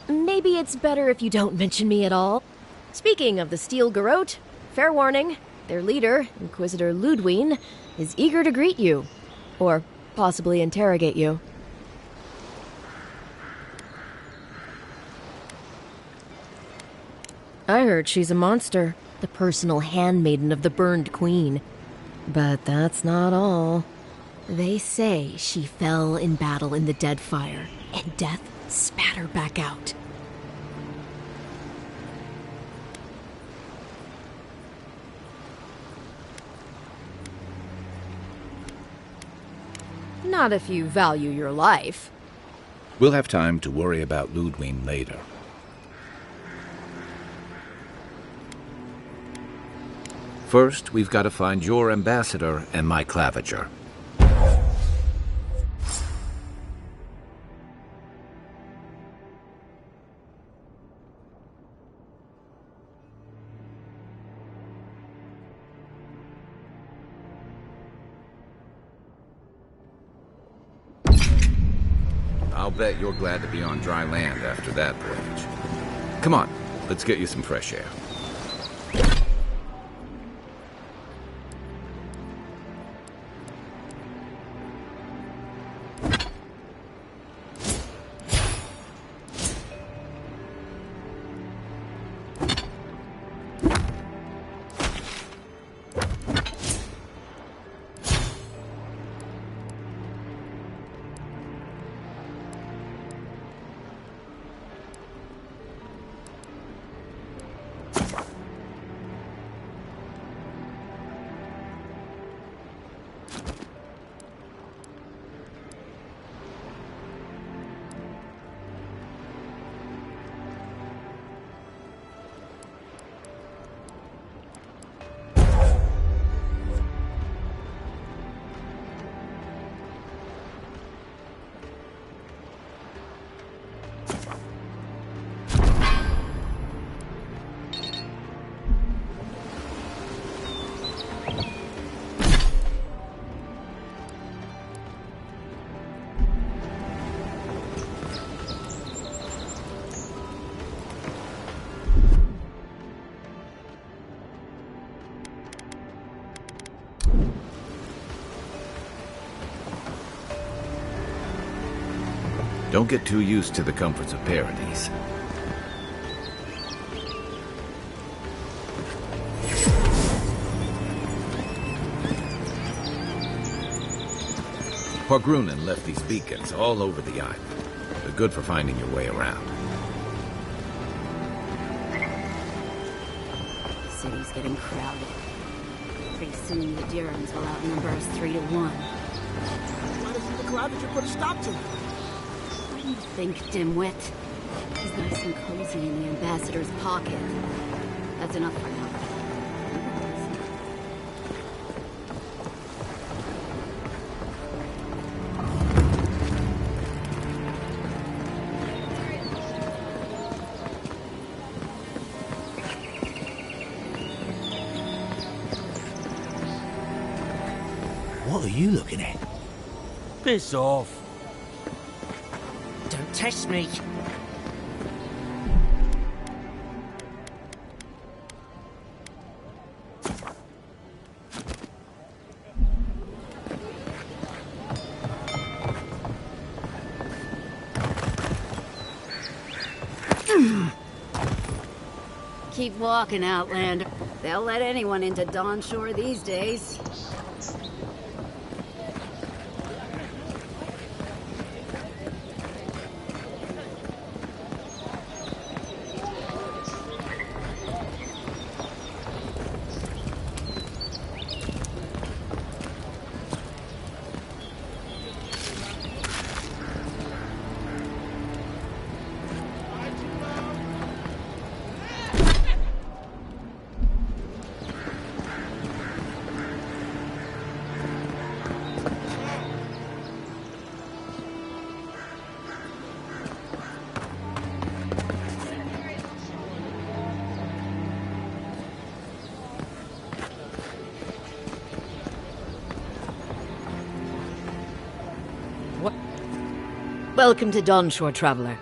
Maybe it's better if you don't mention me at all. Speaking of the Steel Garrote, fair warning, their leader, Inquisitor Ludwine, is eager to greet you. Or possibly interrogate you. I heard she's a monster, the personal handmaiden of the Burned Queen. But that's not all. They say she fell in battle in the Deadfire, and death spat her back out. Not if you value your life. We'll have time to worry about Ludwine later. First, we've got to find your ambassador and my claviger. I'll bet you're glad to be on dry land after that voyage. Come on, let's get you some fresh air. Don't get too used to the comforts of Paradise. Horgrunen left these beacons all over the island. They're good for finding your way around. The city's getting crowded. Pretty soon the Dirans will outnumber us 3-1. Why doesn't the Claviger put a stop to it? What do you think, dimwit? He's nice and cozy in the ambassador's pocket. That's enough for now. What are you looking at? Piss off. Don't test me. Keep walking, Outlander. They'll let anyone into Dawnshore these days. Welcome to Dawnshore, traveler.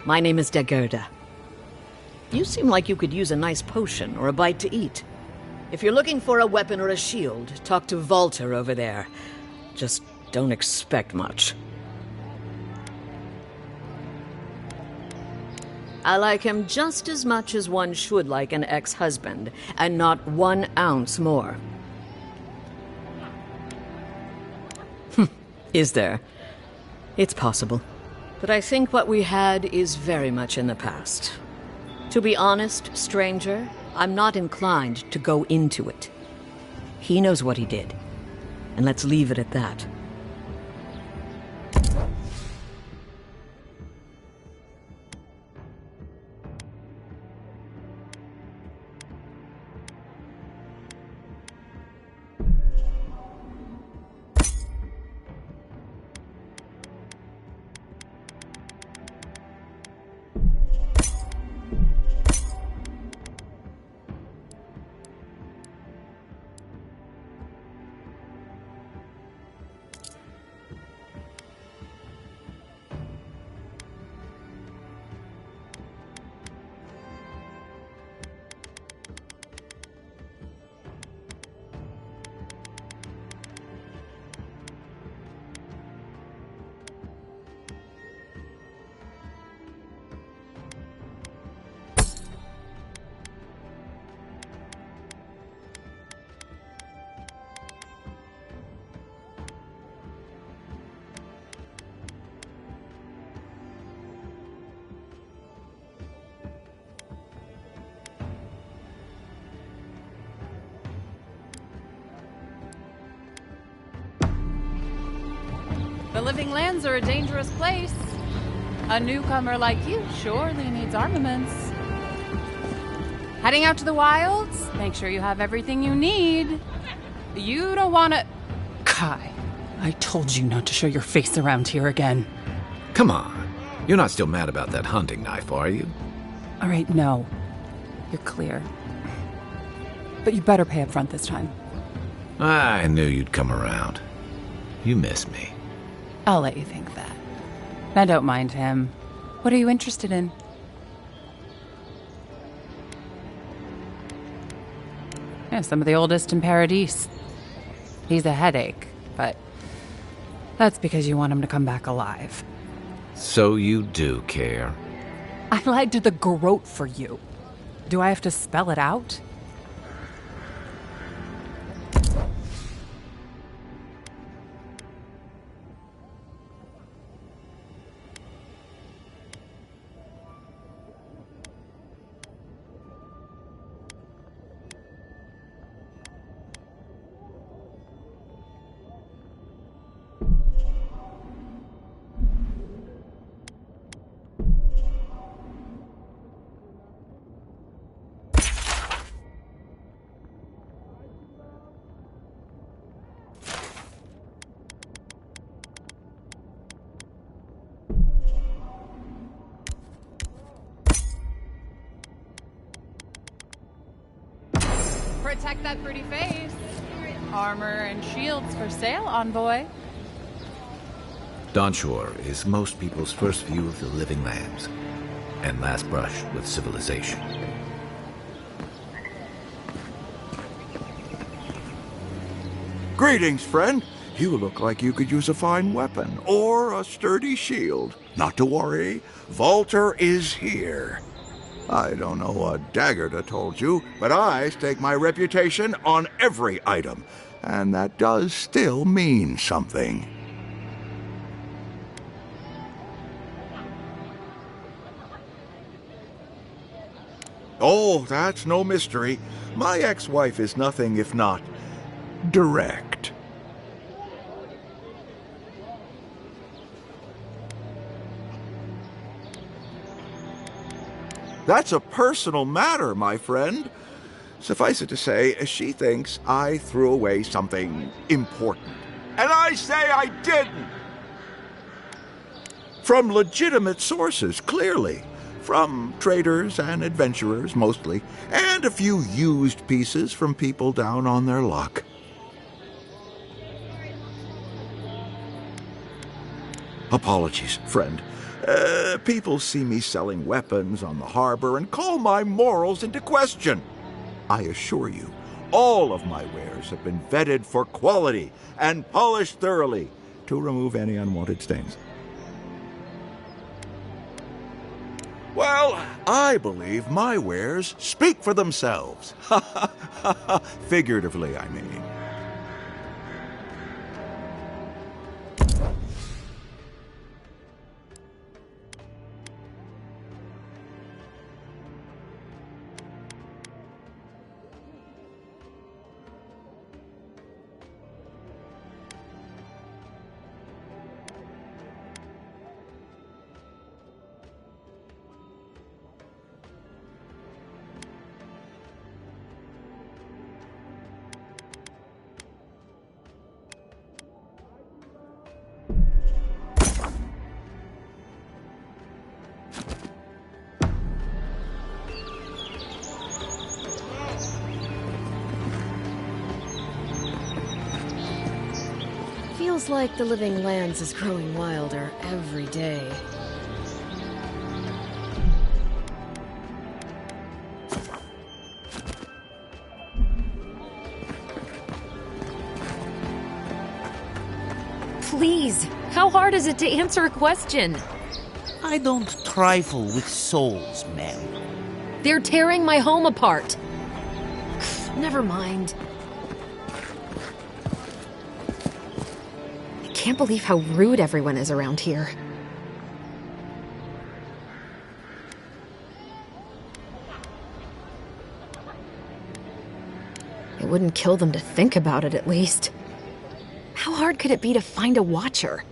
My name is Dagerda. You seem like you could use a nice potion or a bite to eat. If you're looking for a weapon or a shield, talk to Valter over there. Just don't expect much. I like him just as much as one should like an ex-husband, and not 1 ounce more. Is there? It's possible. But I think what we had is very much in the past. To be honest, stranger, I'm not inclined to go into it. He knows what he did, and let's leave it at that. The Living Lands are a dangerous place. A newcomer like you surely needs armaments. Heading out to the wilds? Make sure you have everything you need. You don't want to... Kai, I told you not to show your face around here again. Come on. You're not still mad about that hunting knife, are you? All right, no. You're clear. But you better pay up front this time. I knew you'd come around. You miss me. I'll let you think that. Now don't mind him. What are you interested in? Yeah, some of the oldest in Paradise. He's a headache, but that's because you want him to come back alive. So you do care. I lied to the Garrote for you. Do I have to spell it out? Protect that pretty face. Armor and shields for sale, envoy. Donshore is most people's first view of the living lands, and last brush with civilization. Greetings, friend. You look like you could use a fine weapon, or a sturdy shield. Not to worry, Volter is here. I don't know what Daggerta told you, but I stake my reputation on every item, and that does still mean something. Oh, that's no mystery. My ex-wife is nothing if not direct. That's a personal matter, my friend. Suffice it to say, she thinks I threw away something important. And I say I didn't! From legitimate sources, clearly. From traders and adventurers, mostly. And a few used pieces from people down on their luck. Apologies, friend. People see me selling weapons on the harbor and call my morals into question. I assure you, all of my wares have been vetted for quality and polished thoroughly to remove any unwanted stains. Well, I believe my wares speak for themselves. Figuratively, I mean. Feels like the living lands is growing wilder every day. Please, how hard is it to answer a question? I don't trifle with souls, ma'am. They're tearing my home apart. Never mind. I can't believe how rude everyone is around here. It wouldn't kill them to think about it, at least. How hard could it be to find a watcher?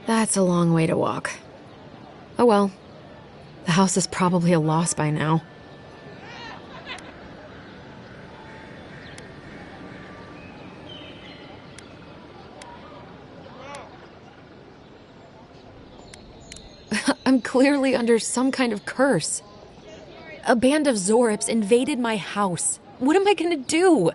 That's a long way to walk. Oh well. The house is probably a loss by now. I'm clearly under some kind of curse. A band of Zorips invaded my house. What am I gonna do?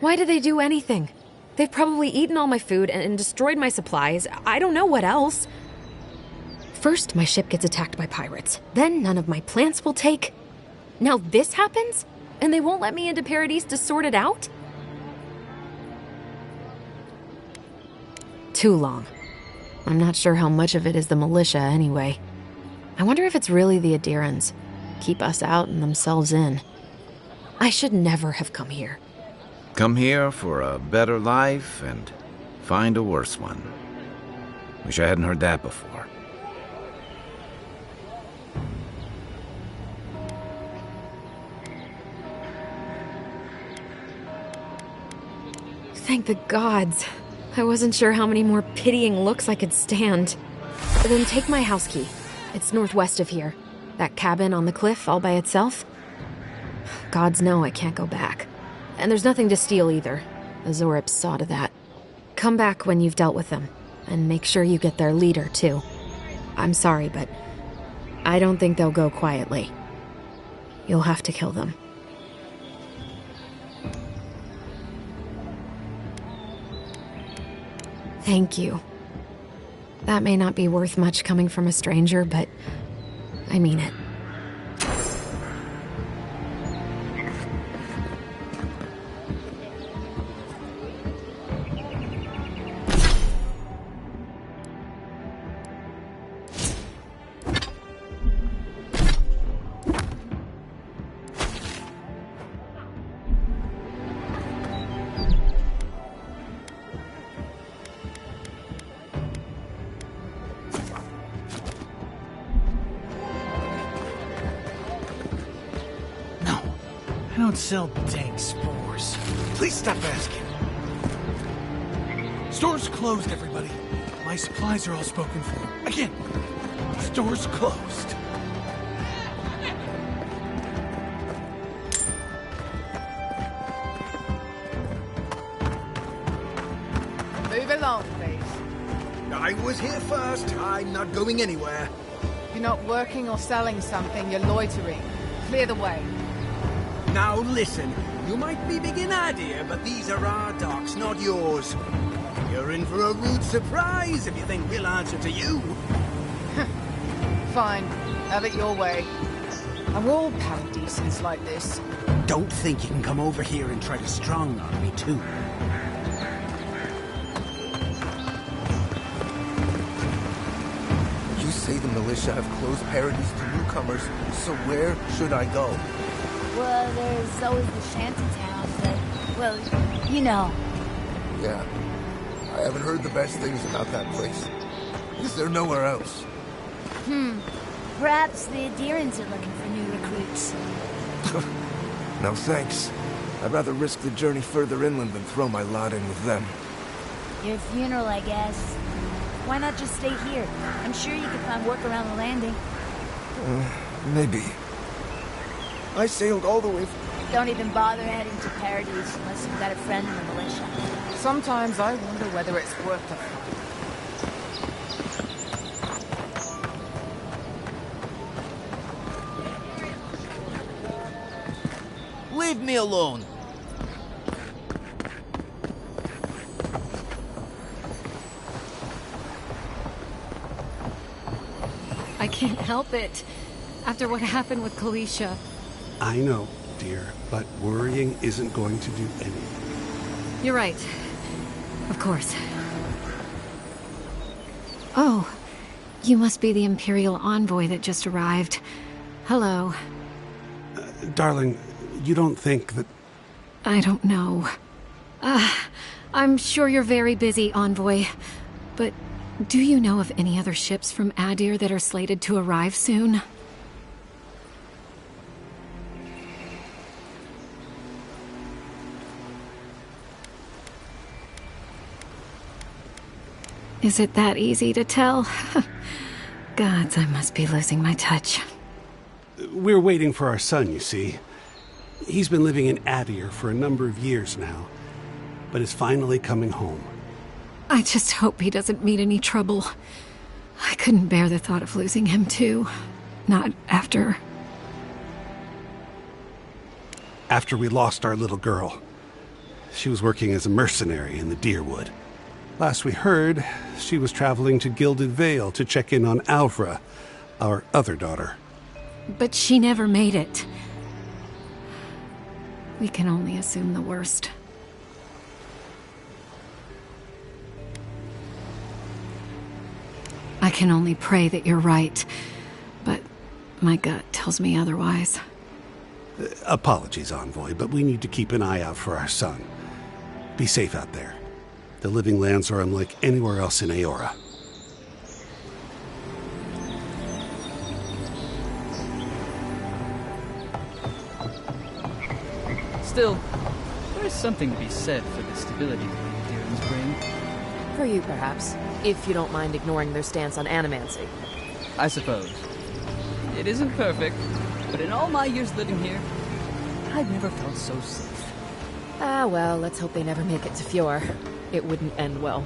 Why do they do anything? They've probably eaten all my food and destroyed my supplies. I don't know what else. First, my ship gets attacked by pirates. Then none of my plants will take. Now this happens? And they won't let me into Paradise to sort it out? Too long. I'm not sure how much of it is the militia anyway. I wonder if it's really the Adirans. Keep us out and themselves in. I should never have come here. Come here for a better life and find a worse one. Wish I hadn't heard that before. Thank the gods. I wasn't sure how many more pitying looks I could stand. Then take my house key. It's northwest of here. That cabin on the cliff all by itself. Gods know I can't go back. And there's nothing to steal either. The Zorips saw to that. Come back when you've dealt with them. And make sure you get their leader, too. I'm sorry, but I don't think they'll go quietly. You'll have to kill them. Thank you. That may not be worth much coming from a stranger, but I mean it. I don't sell dank spores. Please stop asking. Store's closed, everybody. My supplies are all spoken for. Again, store's closed. Move along, please. I was here first. I'm not going anywhere. You're not working or selling something, you're loitering. Clear the way. Now listen, you might be big in idea, but these are our docks, not yours. You're in for a rude surprise if you think we'll answer to you. Fine, have it your way. Are all paradisans like this? Don't think you can come over here and try to strong-arm me, too. You say the militia have closed Paradise to newcomers, so where should I go? Well, there's always the shanty town, but, well, you know. Yeah. I haven't heard the best things about that place. Is there nowhere else? Perhaps the Adirans are looking for new recruits. No thanks. I'd rather risk the journey further inland than throw my lot in with them. Your funeral, I guess. Why not just stay here? I'm sure you could find work around the landing. Maybe. I sailed all the way... Don't even bother heading to Paradise unless you've got a friend in the militia. Sometimes I wonder whether it's worth the fight. Leave me alone. I can't help it. After what happened with Kalisha. I know, dear, but worrying isn't going to do anything. You're right. Of course. Oh, you must be the Imperial envoy that just arrived. Hello. Darling, you don't think that... I don't know. I'm sure you're very busy, envoy. But do you know of any other ships from Adir that are slated to arrive soon? Is it that easy to tell? Gods, I must be losing my touch. We're waiting for our son, you see. He's been living in Adir for a number of years now, but is finally coming home. I just hope he doesn't meet any trouble. I couldn't bear the thought of losing him, too. Not after... After we lost our little girl. She was working as a mercenary in the Deerwood. Last we heard, she was traveling to Gilded Vale to check in on Alvra, our other daughter. But she never made it. We can only assume the worst. I can only pray that you're right, but my gut tells me otherwise. Apologies, Envoy, but we need to keep an eye out for our son. Be safe out there. The Living Lands are unlike anywhere else in Aora. Still, there is something to be said for the stability that the Deerans bring. For you, perhaps, if you don't mind ignoring their stance on animancy. I suppose. It isn't perfect, but in all my years living here, I've never felt so safe. Ah, well, let's hope they never make it to Fjord. It wouldn't end well.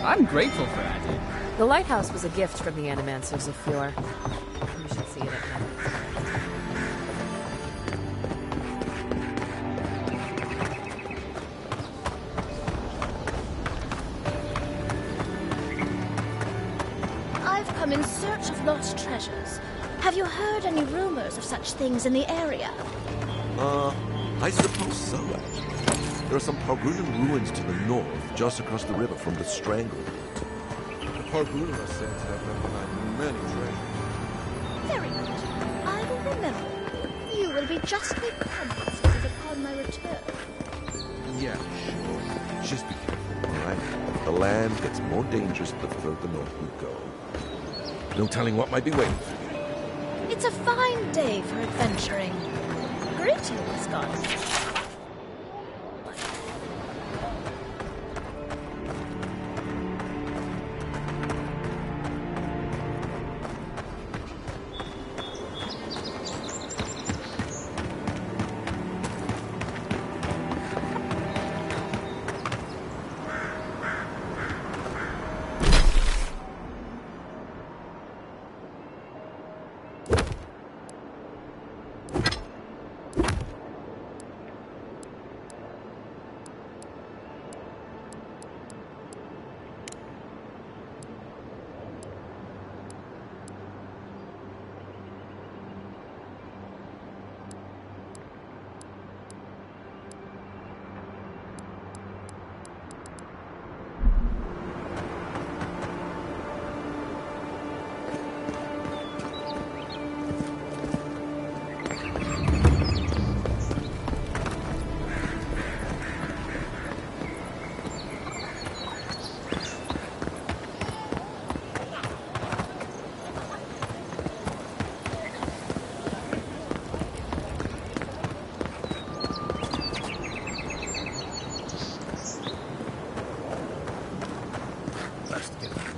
I'm grateful for that. The lighthouse was a gift from the animancers of Fjord. You should see it at night. I've come in search of lost treasures. Have you heard any rumors of such things in the area? I suppose so. There are some Pargunan ruins to the north, just across the river from the Strangled. The Pargunan are said to have left behind many treasures. Very good. I will remember. You will be justly compensated upon my return. Yeah, sure. Just be careful, alright? The land gets more dangerous the further north we go. No telling what might be waiting for you. It's a fine day for adventuring. Greetings, goddess.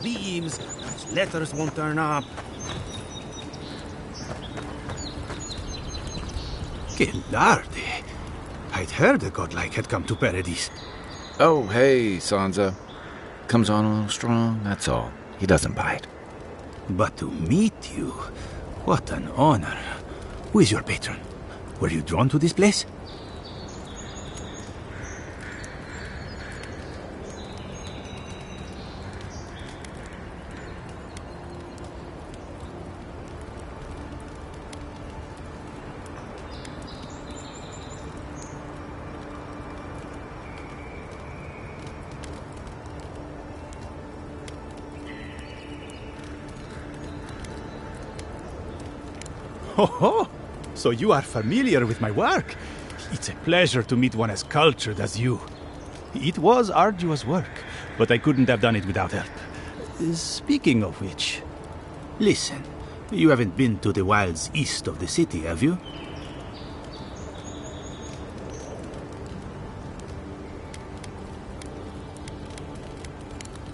Leaves, those letters won't turn up. Gildardi. I'd heard a godlike had come to Paradise. Oh, hey, Sansa. Comes on a little strong, that's all. He doesn't bite. But to meet you, what an honor. Who is your patron? Were you drawn to this place? Oh, so you are familiar with my work. It's a pleasure to meet one as cultured as you. It was arduous work, but I couldn't have done it without help. Speaking of which, listen, you haven't been to the wilds east of the city, have you?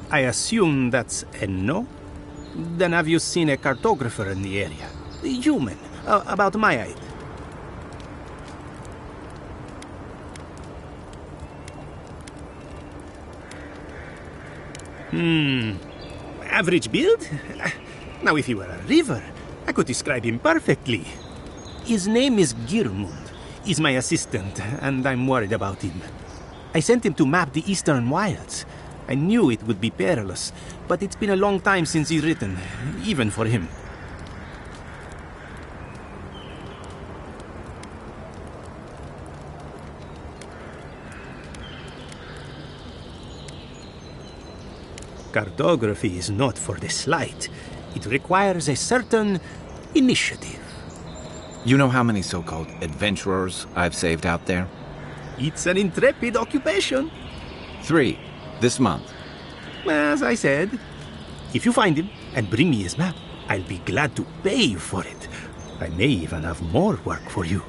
I assume that's a no? Then have you seen a cartographer in the area? A human, about my height. Average build? Now, if he were a river, I could describe him perfectly. His name is Girmund. is my assistant, and I'm worried about him. I sent him to map the eastern wilds. I knew it would be perilous, but it's been a long time since he's written, even for him. Cartography is not for the slight. It requires a certain initiative. You know how many so-called adventurers I've saved out there? It's an intrepid occupation. 3, this month. As I said, if you find him and bring me his map, I'll be glad to pay you for it. I may even have more work for you.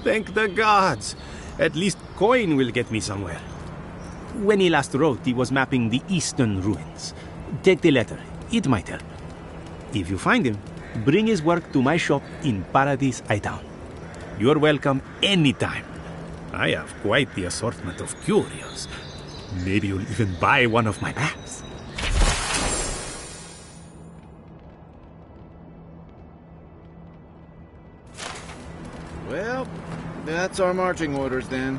Thank the gods! At least coin will get me somewhere. When he last wrote, he was mapping the eastern ruins. Take the letter. It might help. If you find him, bring his work to my shop in Paradise Hightown. You're welcome anytime. I have quite the assortment of curios. Maybe you'll even buy one of my maps. Well, that's our marching orders then.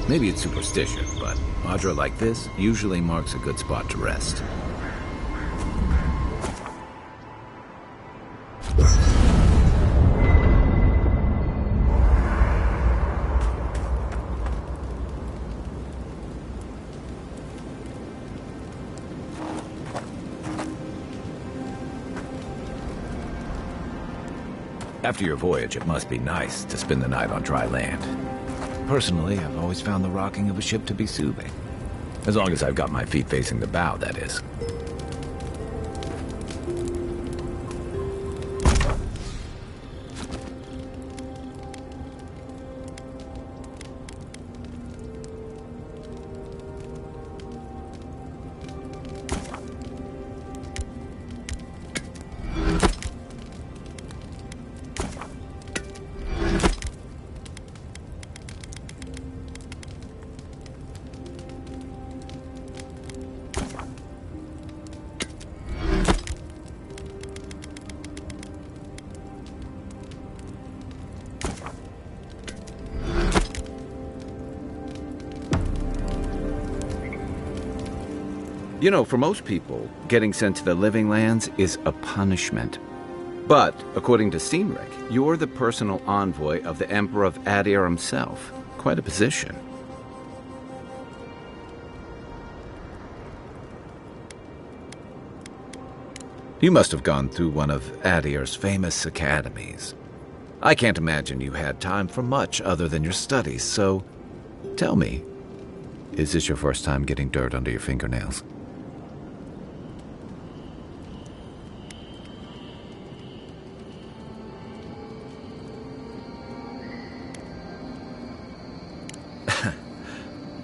Maybe it's superstition, but Audra like this usually marks a good spot to rest. After your voyage, it must be nice to spend the night on dry land. Personally, I've always found the rocking of a ship to be soothing. As long as I've got my feet facing the bow, that is. You know, for most people, getting sent to the Living Lands is a punishment. But, according to Steenrick, you're the personal envoy of the Emperor of Adir himself. Quite a position. You must have gone through one of Adir's famous academies. I can't imagine you had time for much other than your studies, so tell me, is this your first time getting dirt under your fingernails?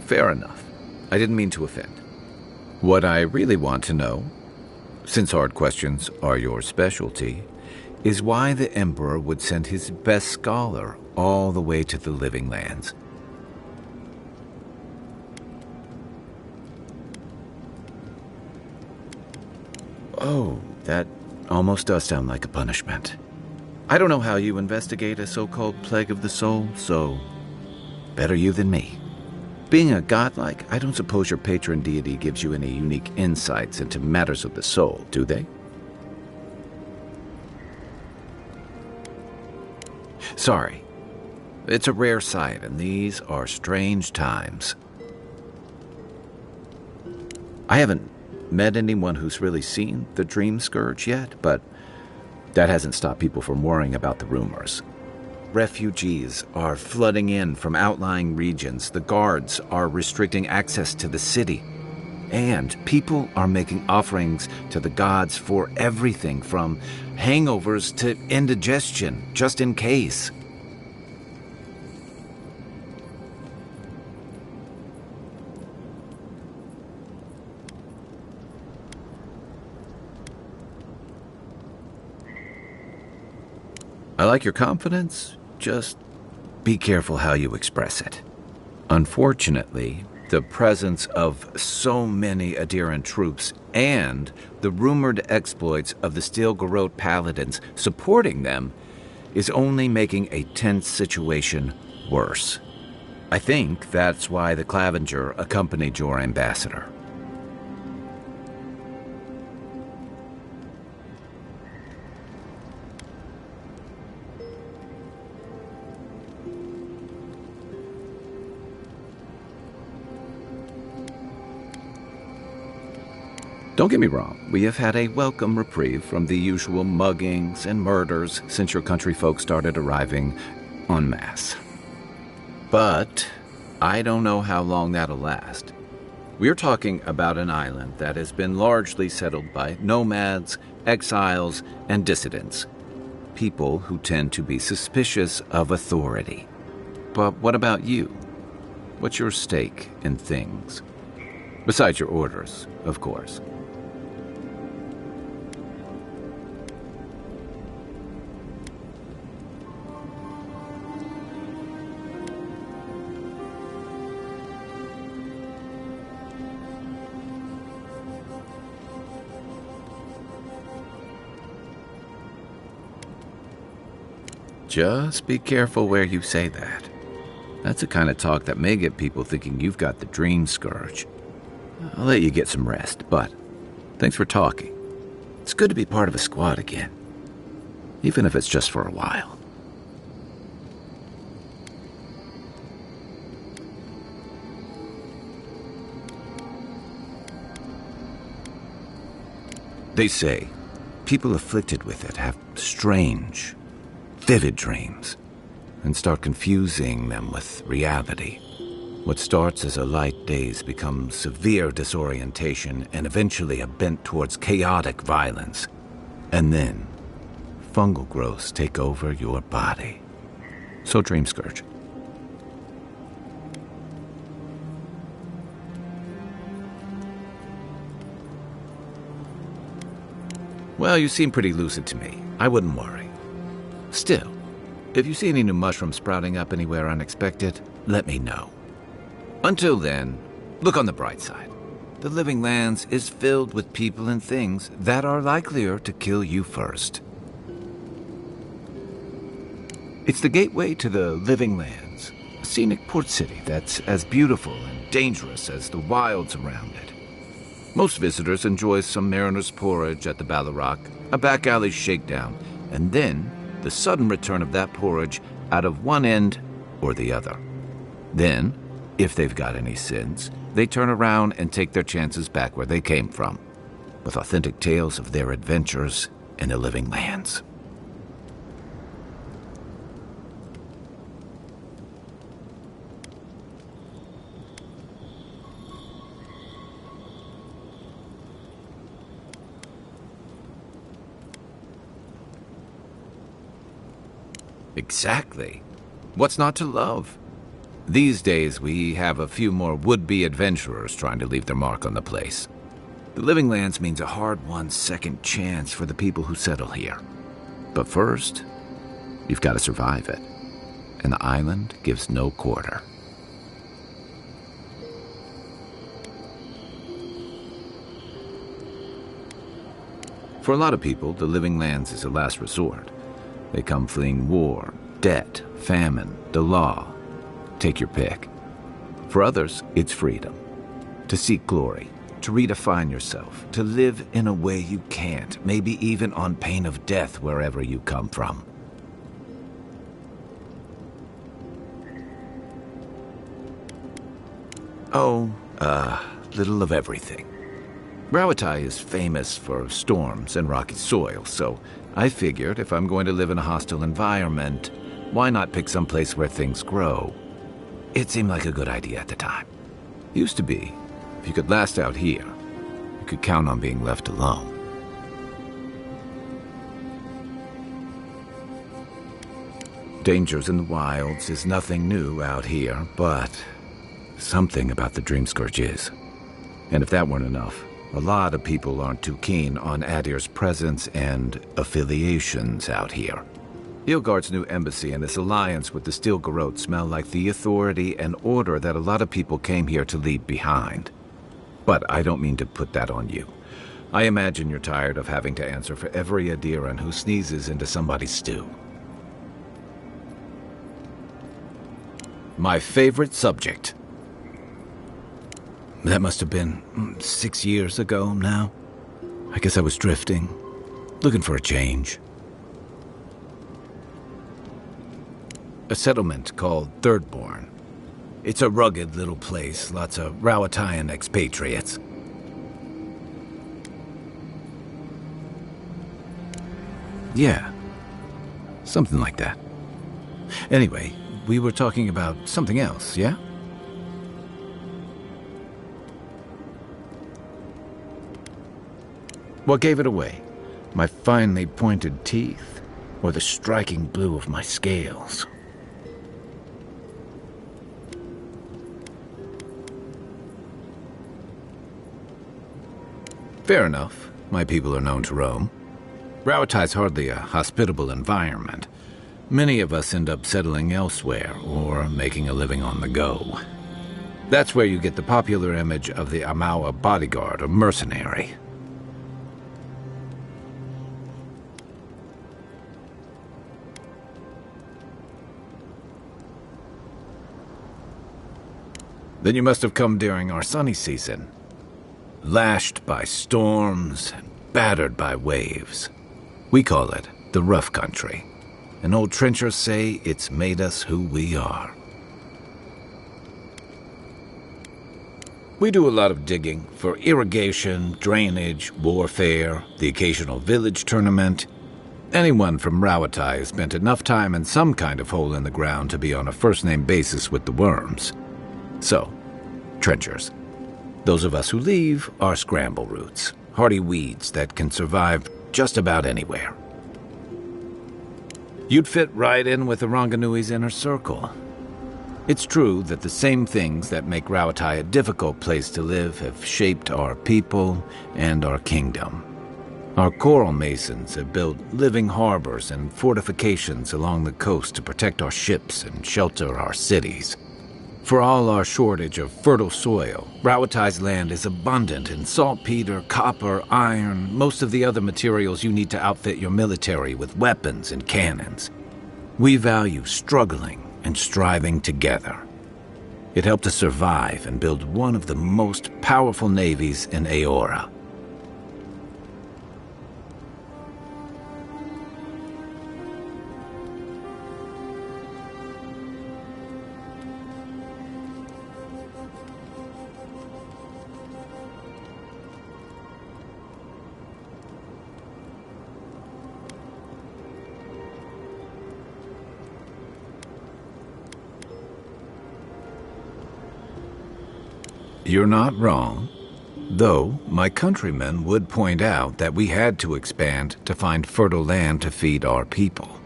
Fair enough. I didn't mean to offend. What I really want to know, since hard questions are your specialty, is why the Emperor would send his best scholar all the way to the Living Lands. Oh, that almost does sound like a punishment. I don't know how you investigate a so-called plague of the soul, so better you than me. Being a godlike, I don't suppose your patron deity gives you any unique insights into matters of the soul, do they? Sorry. It's a rare sight, and these are strange times. I haven't met anyone who's really seen the Dream Scourge yet, but that hasn't stopped people from worrying about the rumors. Refugees are flooding in from outlying regions. The guards are restricting access to the city. And people are making offerings to the gods for everything from hangovers to indigestion, just in case. I like your confidence, just be careful how you express it. Unfortunately, the presence of so many Adiran troops and the rumored exploits of the Steel-Garrote paladins supporting them is only making a tense situation worse. I think that's why the Clavenger accompanied your ambassador. Don't get me wrong, we have had a welcome reprieve from the usual muggings and murders since your country folk started arriving en masse. But I don't know how long that'll last. We're talking about an island that has been largely settled by nomads, exiles, and dissidents. People who tend to be suspicious of authority. But what about you? What's your stake in things? Besides your orders, of course. Just be careful where you say that. That's the kind of talk that may get people thinking you've got the dream scourge. I'll let you get some rest, but thanks for talking. It's good to be part of a squad again, even if it's just for a while. They say people afflicted with it have strange, vivid dreams and start confusing them with reality. What starts as a light daze becomes severe disorientation and eventually a bent towards chaotic violence. And then, fungal growths take over your body. So Dream Scourge. Well, you seem pretty lucid to me. I wouldn't worry. Still, if you see any new mushrooms sprouting up anywhere unexpected, let me know. Until then, look on the bright side. The Living Lands is filled with people and things that are likelier to kill you first. It's the gateway to the Living Lands, a scenic port city that's as beautiful and dangerous as the wilds around it. Most visitors enjoy some mariner's porridge at the Ballarrock, a back alley shakedown, and then the sudden return of that porridge out of one end or the other. Then, if they've got any sins, they turn around and take their chances back where they came from, with authentic tales of their adventures in the Living Lands. Exactly. What's not to love? These days, we have a few more would-be adventurers trying to leave their mark on the place. The Living Lands means a hard-won second chance for the people who settle here. But first, you've got to survive it. And the island gives no quarter. For a lot of people, the Living Lands is a last resort. They come fleeing war, debt, famine, the law. Take your pick. For others, it's freedom. To seek glory, to redefine yourself, to live in a way you can't, maybe even on pain of death wherever you come from. Oh, little of everything. Rawatai is famous for storms and rocky soil, so I figured if I'm going to live in a hostile environment, why not pick some place where things grow? It seemed like a good idea at the time. Used to be, If you could last out here, you could count on being left alone. Dangers in the wilds is nothing new out here, but something about the Dreamscourge is. And if that weren't enough, a lot of people aren't too keen on Adir's presence and affiliations out here. Ilgard's new embassy and his alliance with the Steel Garrote smell like the authority and order that a lot of people came here to leave behind. But I don't mean to put that on you. I imagine you're tired of having to answer for every Adiran who sneezes into somebody's stew. My favorite subject. That must have been 6 years ago now. I guess I was drifting, looking for a change. A settlement called Thirdborn. It's a rugged little place, lots of Rowatayan expatriates. Yeah, something like that. Anyway, we were talking about something else, yeah? What gave it away? My finely pointed teeth, or the striking blue of my scales? Fair enough. My people are known to roam. Rowatai's hardly a hospitable environment. Many of us end up settling elsewhere or making a living on the go. That's where you get the popular image of the Amawa bodyguard or mercenary. Then you must have come during our sunny season. Lashed by storms and battered by waves. We call it the rough country. And old trenchers say it's made us who we are. We do a lot of digging for irrigation, drainage, warfare, the occasional village tournament. Anyone from Rawatai has spent enough time in some kind of hole in the ground to be on a first-name basis with the worms. So, trenchers. Those of us who leave are scramble roots, hardy weeds that can survive just about anywhere. You'd fit right in with the Ranganui's inner circle. It's true that the same things that make Rawatai a difficult place to live have shaped our people and our kingdom. Our coral masons have built living harbors and fortifications along the coast to protect our ships and shelter our cities. For all our shortage of fertile soil, Rawatai's land is abundant in saltpeter, copper, iron, most of the other materials you need to outfit your military with weapons and cannons. We value struggling and striving together. It helped us survive and build one of the most powerful navies in Aora. You're not wrong, though my countrymen would point out that we had to expand to find fertile land to feed our people.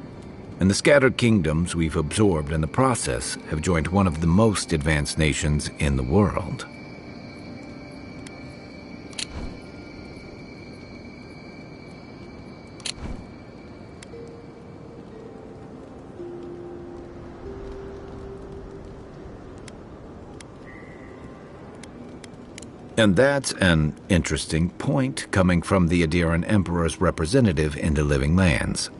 And the scattered kingdoms we've absorbed in the process have joined one of the most advanced nations in the world. And that's an interesting point coming from the Adiran Emperor's representative in the Living Lands.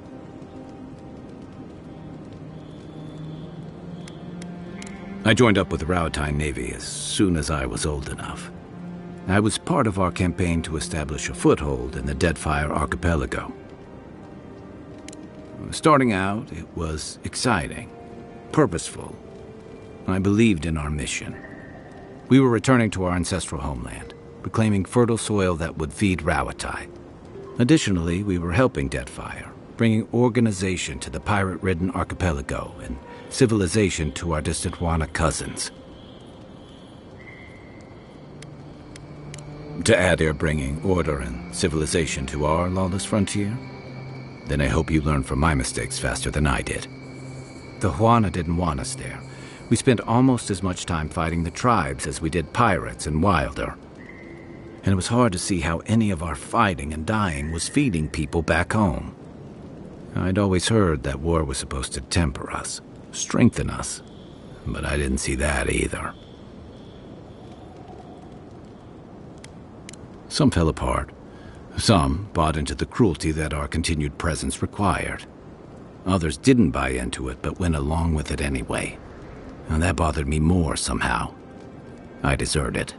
I joined up with the Rawatai Navy as soon as I was old enough. I was part of our campaign to establish a foothold in the Deadfire Archipelago. Starting out, it was exciting, purposeful. I believed in our mission. We were returning to our ancestral homeland, reclaiming fertile soil that would feed Rawatai. Additionally, we were helping Deadfire, bringing organization to the pirate-ridden archipelago and civilization to our distant Wana cousins. To Adir bringing order and civilization to our lawless frontier? Then I hope you learn from my mistakes faster than I did. The Huana didn't want us there. We spent almost as much time fighting the tribes as we did pirates and Wilder. And it was hard to see how any of our fighting and dying was feeding people back home. I'd always heard that war was supposed to temper us, strengthen us, but I didn't see that either. Some fell apart. Some bought into the cruelty that our continued presence required. Others didn't buy into it, but went along with it anyway. And that bothered me more somehow. I deserted.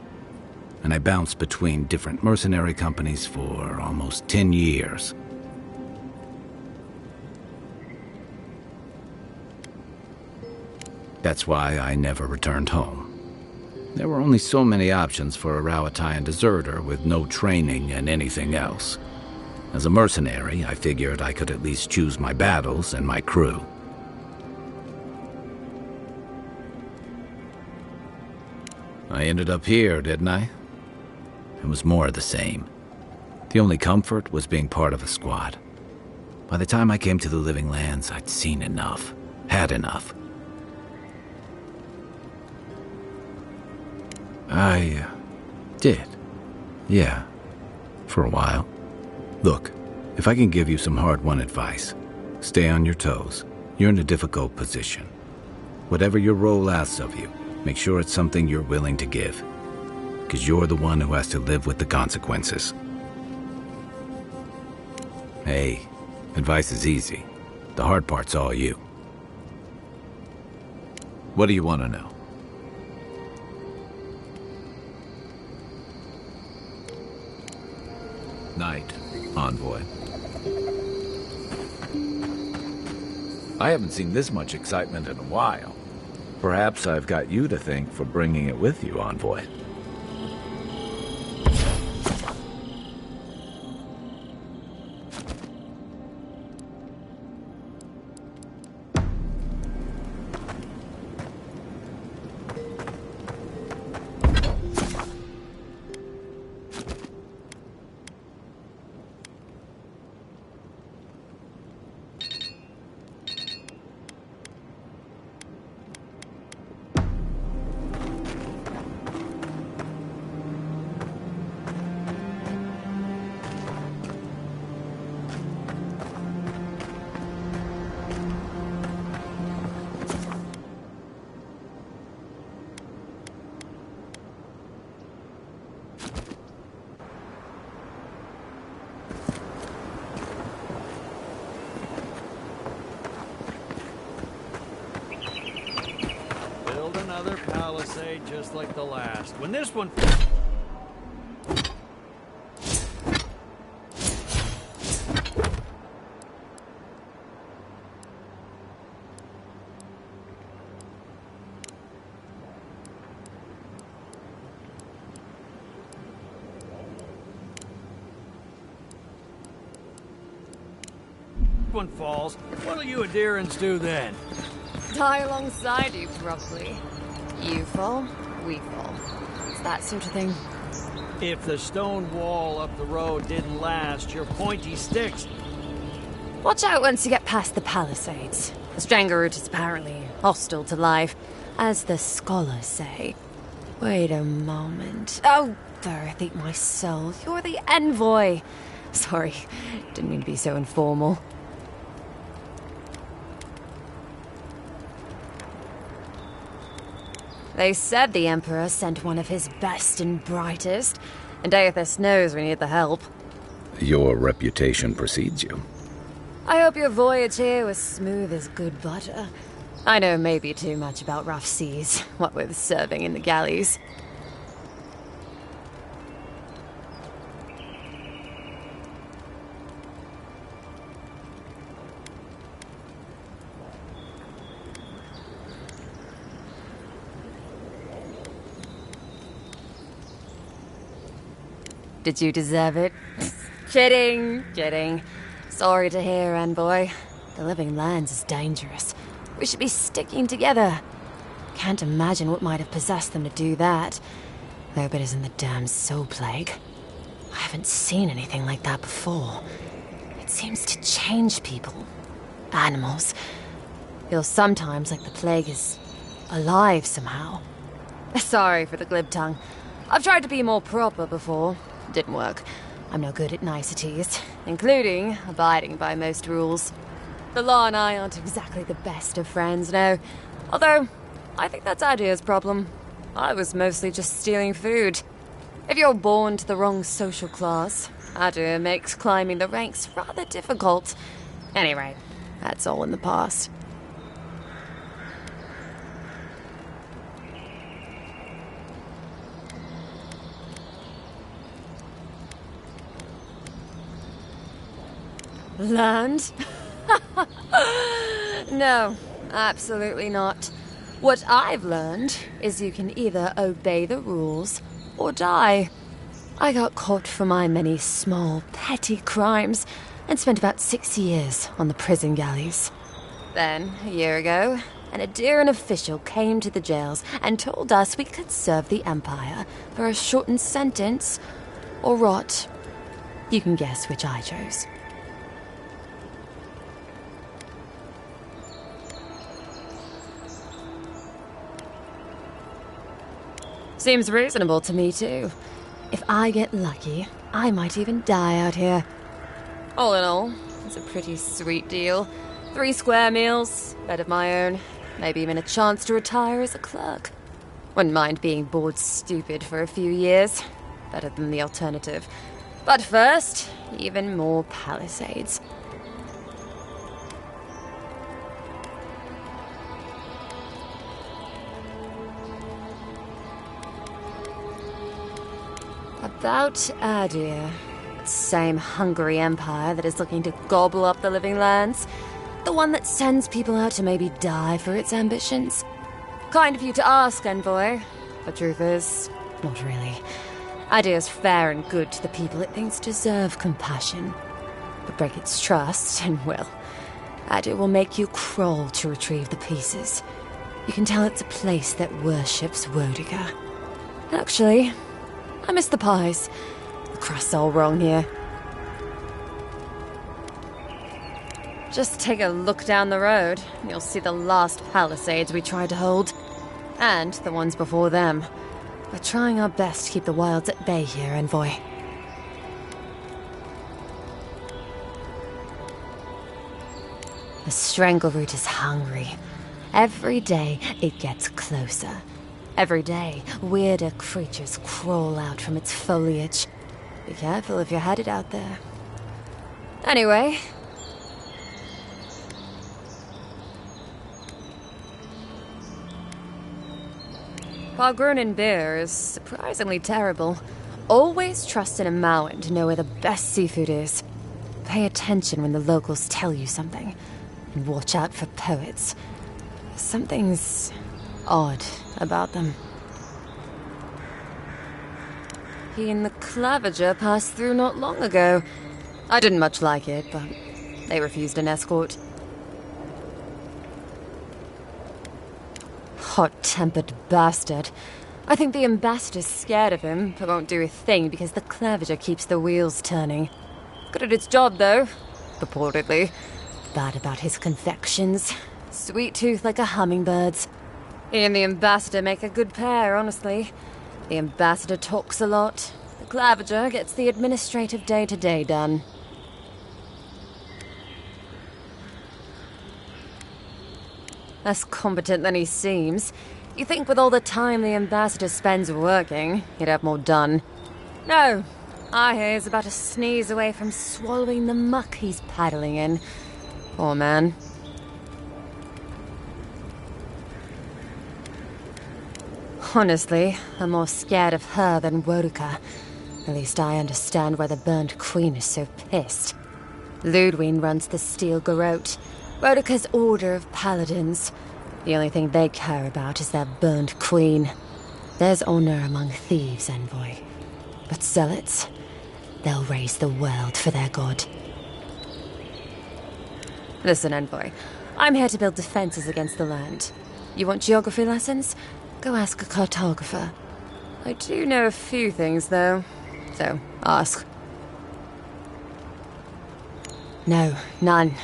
And I bounced between different mercenary companies for almost 10 years. That's why I never returned home. There were only so many options for a Rowatayan deserter with no training and anything else. As a mercenary, I figured I could at least choose my battles and my crew. I ended up here, didn't I? It was more of the same. The only comfort was being part of a squad. By the time I came to the Living Lands, I'd seen enough, had enough. I did. Yeah. For a while. Look, if I can give you some hard-won advice, stay on your toes. You're in a difficult position. Whatever your role asks of you, make sure it's something you're willing to give. Because you're the one who has to live with the consequences. Hey, advice is easy. The hard part's all you. What do you want to know? Night, Envoy. I haven't seen this much excitement in a while. Perhaps I've got you to thank for bringing it with you, Envoy. Another palisade just like the last. When this one... one falls, what'll you Adirans do then? Die alongside you, probably. You fall, we fall. It's that sort of thing. If the stone wall up the road didn't last, your pointy sticks... Watch out once you get past the palisades. The Stranger route is apparently hostile to life, as the scholars say. Wait a moment. Oh, Verith, eat my soul. You're the envoy. Sorry, didn't mean to be so informal. They said the Emperor sent one of his best and brightest, and Aethys knows we need the help. Your reputation precedes you. I hope your voyage here was smooth as good butter. I know maybe too much about rough seas, what with serving in the galleys. Did you deserve it? Kidding, kidding. Sorry to hear, Envoy. The Living Lands is dangerous. We should be sticking together. Can't imagine what might have possessed them to do that. Hope it isn't the damn soul plague. I haven't seen anything like that before. It seems to change people. Animals. Feels sometimes like the plague is alive somehow. Sorry for the glib tongue. I've tried to be more proper before. Didn't work. I'm no good at niceties, including abiding by most rules. The law and I aren't exactly the best of friends, no. Although, I think that's Adir's problem. I was mostly just stealing food. If you're born to the wrong social class, Adir makes climbing the ranks rather difficult. Anyway, that's all in the past. Land? No, absolutely not. What I've learned is you can either obey the rules or die. I got caught for my many small, petty crimes and spent about 6 years on the prison galleys. Then, a year ago, an Adiran official came to the jails and told us we could serve the Empire for a shortened sentence or rot. You can guess which I chose. Seems reasonable to me, too. If I get lucky, I might even die out here. All in all, it's a pretty sweet deal. 3 square meals, bed of my own, maybe even a chance to retire as a clerk. Wouldn't mind being bored stupid for a few years. Better than the alternative. But first, even more palisades. About Adir. Same hungry empire that is looking to gobble up the living lands. The one that sends people out to maybe die for its ambitions. Kind of you to ask, Envoy. The truth is, not really. Adir's fair and good to the people it thinks deserve compassion. But break its trust, and well, Adir will make you crawl to retrieve the pieces. You can tell it's a place that worships Wodiga. Actually, I miss the pies. The crust's all wrong here. Just take a look down the road, and you'll see the last palisades we tried to hold. And the ones before them. We're trying our best to keep the wilds at bay here, Envoy. The Strangleroot is hungry. Every day, it gets closer. Every day, weirder creatures crawl out from its foliage. Be careful if you're headed out there. Anyway. Pargrunin beer is surprisingly terrible. Always trust in a Mauen to know where the best seafood is. Pay attention when the locals tell you something. And watch out for poets. Something's odd about them. He and the Clavager passed through not long ago. I didn't much like it, but they refused an escort. Hot-tempered bastard. I think the ambassador's scared of him, but won't do a thing because the Clavager keeps the wheels turning. Good at its job, though. Purportedly. Bad about his confections. Sweet tooth like a hummingbird's. He and the ambassador make a good pair, honestly. The ambassador talks a lot. The Clavager gets the administrative day-to-day done. Less competent than he seems. You think with all the time the ambassador spends working, he'd have more done. No. I hear he's about a sneeze away from swallowing the muck he's paddling in. Poor man. Honestly, I'm more scared of her than Wodiga. At least I understand why the Burnt Queen is so pissed. Ludwine runs the Steel Garrote, Wodiga's Order of Paladins. The only thing they care about is their Burnt Queen. There's honor among thieves, Envoy. But zealots, they'll raise the world for their god. Listen, Envoy, I'm here to build defenses against the land. You want geography lessons? Go ask a cartographer. I do know a few things, though. So, ask. No, none.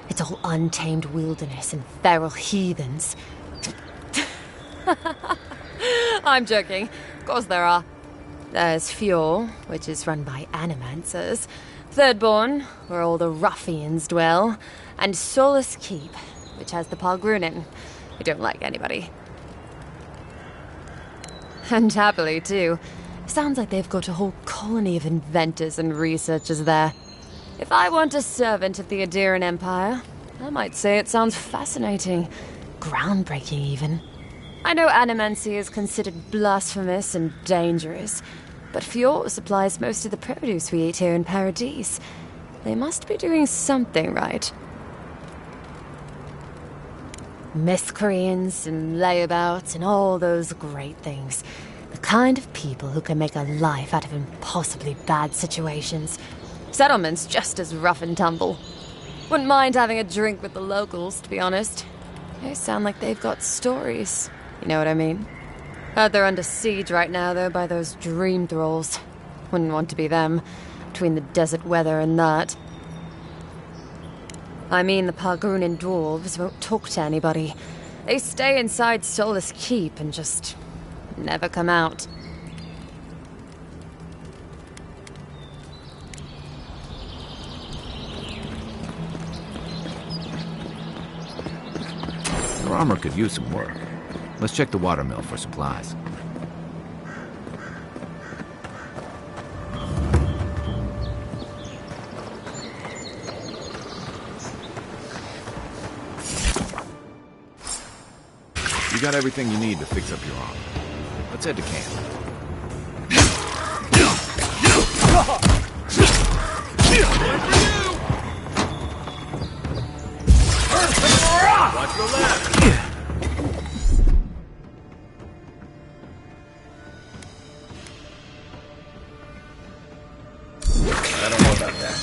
It's all untamed wilderness and feral heathens. I'm joking. Of course there are. There's Fjord, which is run by animancers. Thirdborn, where all the ruffians dwell. And Solace Keep, which has the Palgrunin, who don't like anybody. And happily, too. Sounds like they've got a whole colony of inventors and researchers there. If I want a servant of the Adiran Empire, I might say it sounds fascinating. Groundbreaking, even. I know animancy is considered blasphemous and dangerous, but Fjord supplies most of the produce we eat here in Paradise. They must be doing something right. Miscreants and layabouts and all those great things. The kind of people who can make a life out of impossibly bad situations. Settlements just as rough and tumble. Wouldn't mind having a drink with the locals, to be honest. They sound like they've got stories. You know what I mean? Heard they're under siege right now, though, by those dream thralls. Wouldn't want to be them, between the desert weather and that. I mean, the Palgrunin dwarves won't talk to anybody. They stay inside Solace Keep and just never come out. Your armor could use some work. Let's check the watermill for supplies. You got everything you need to fix up your armor. Let's head to camp. Watch your left! I don't know about that.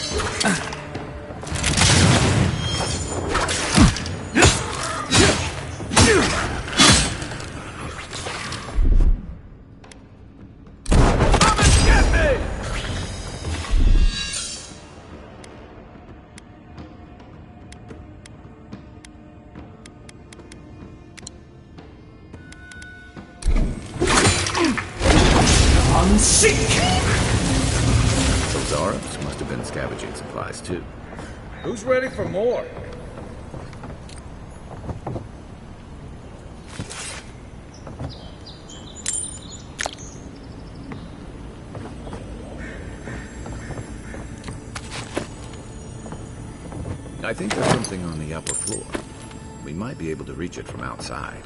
Those Arabs must have been scavenging supplies, too. Who's ready for more? I think there's something on the upper floor. We might be able to reach it from outside.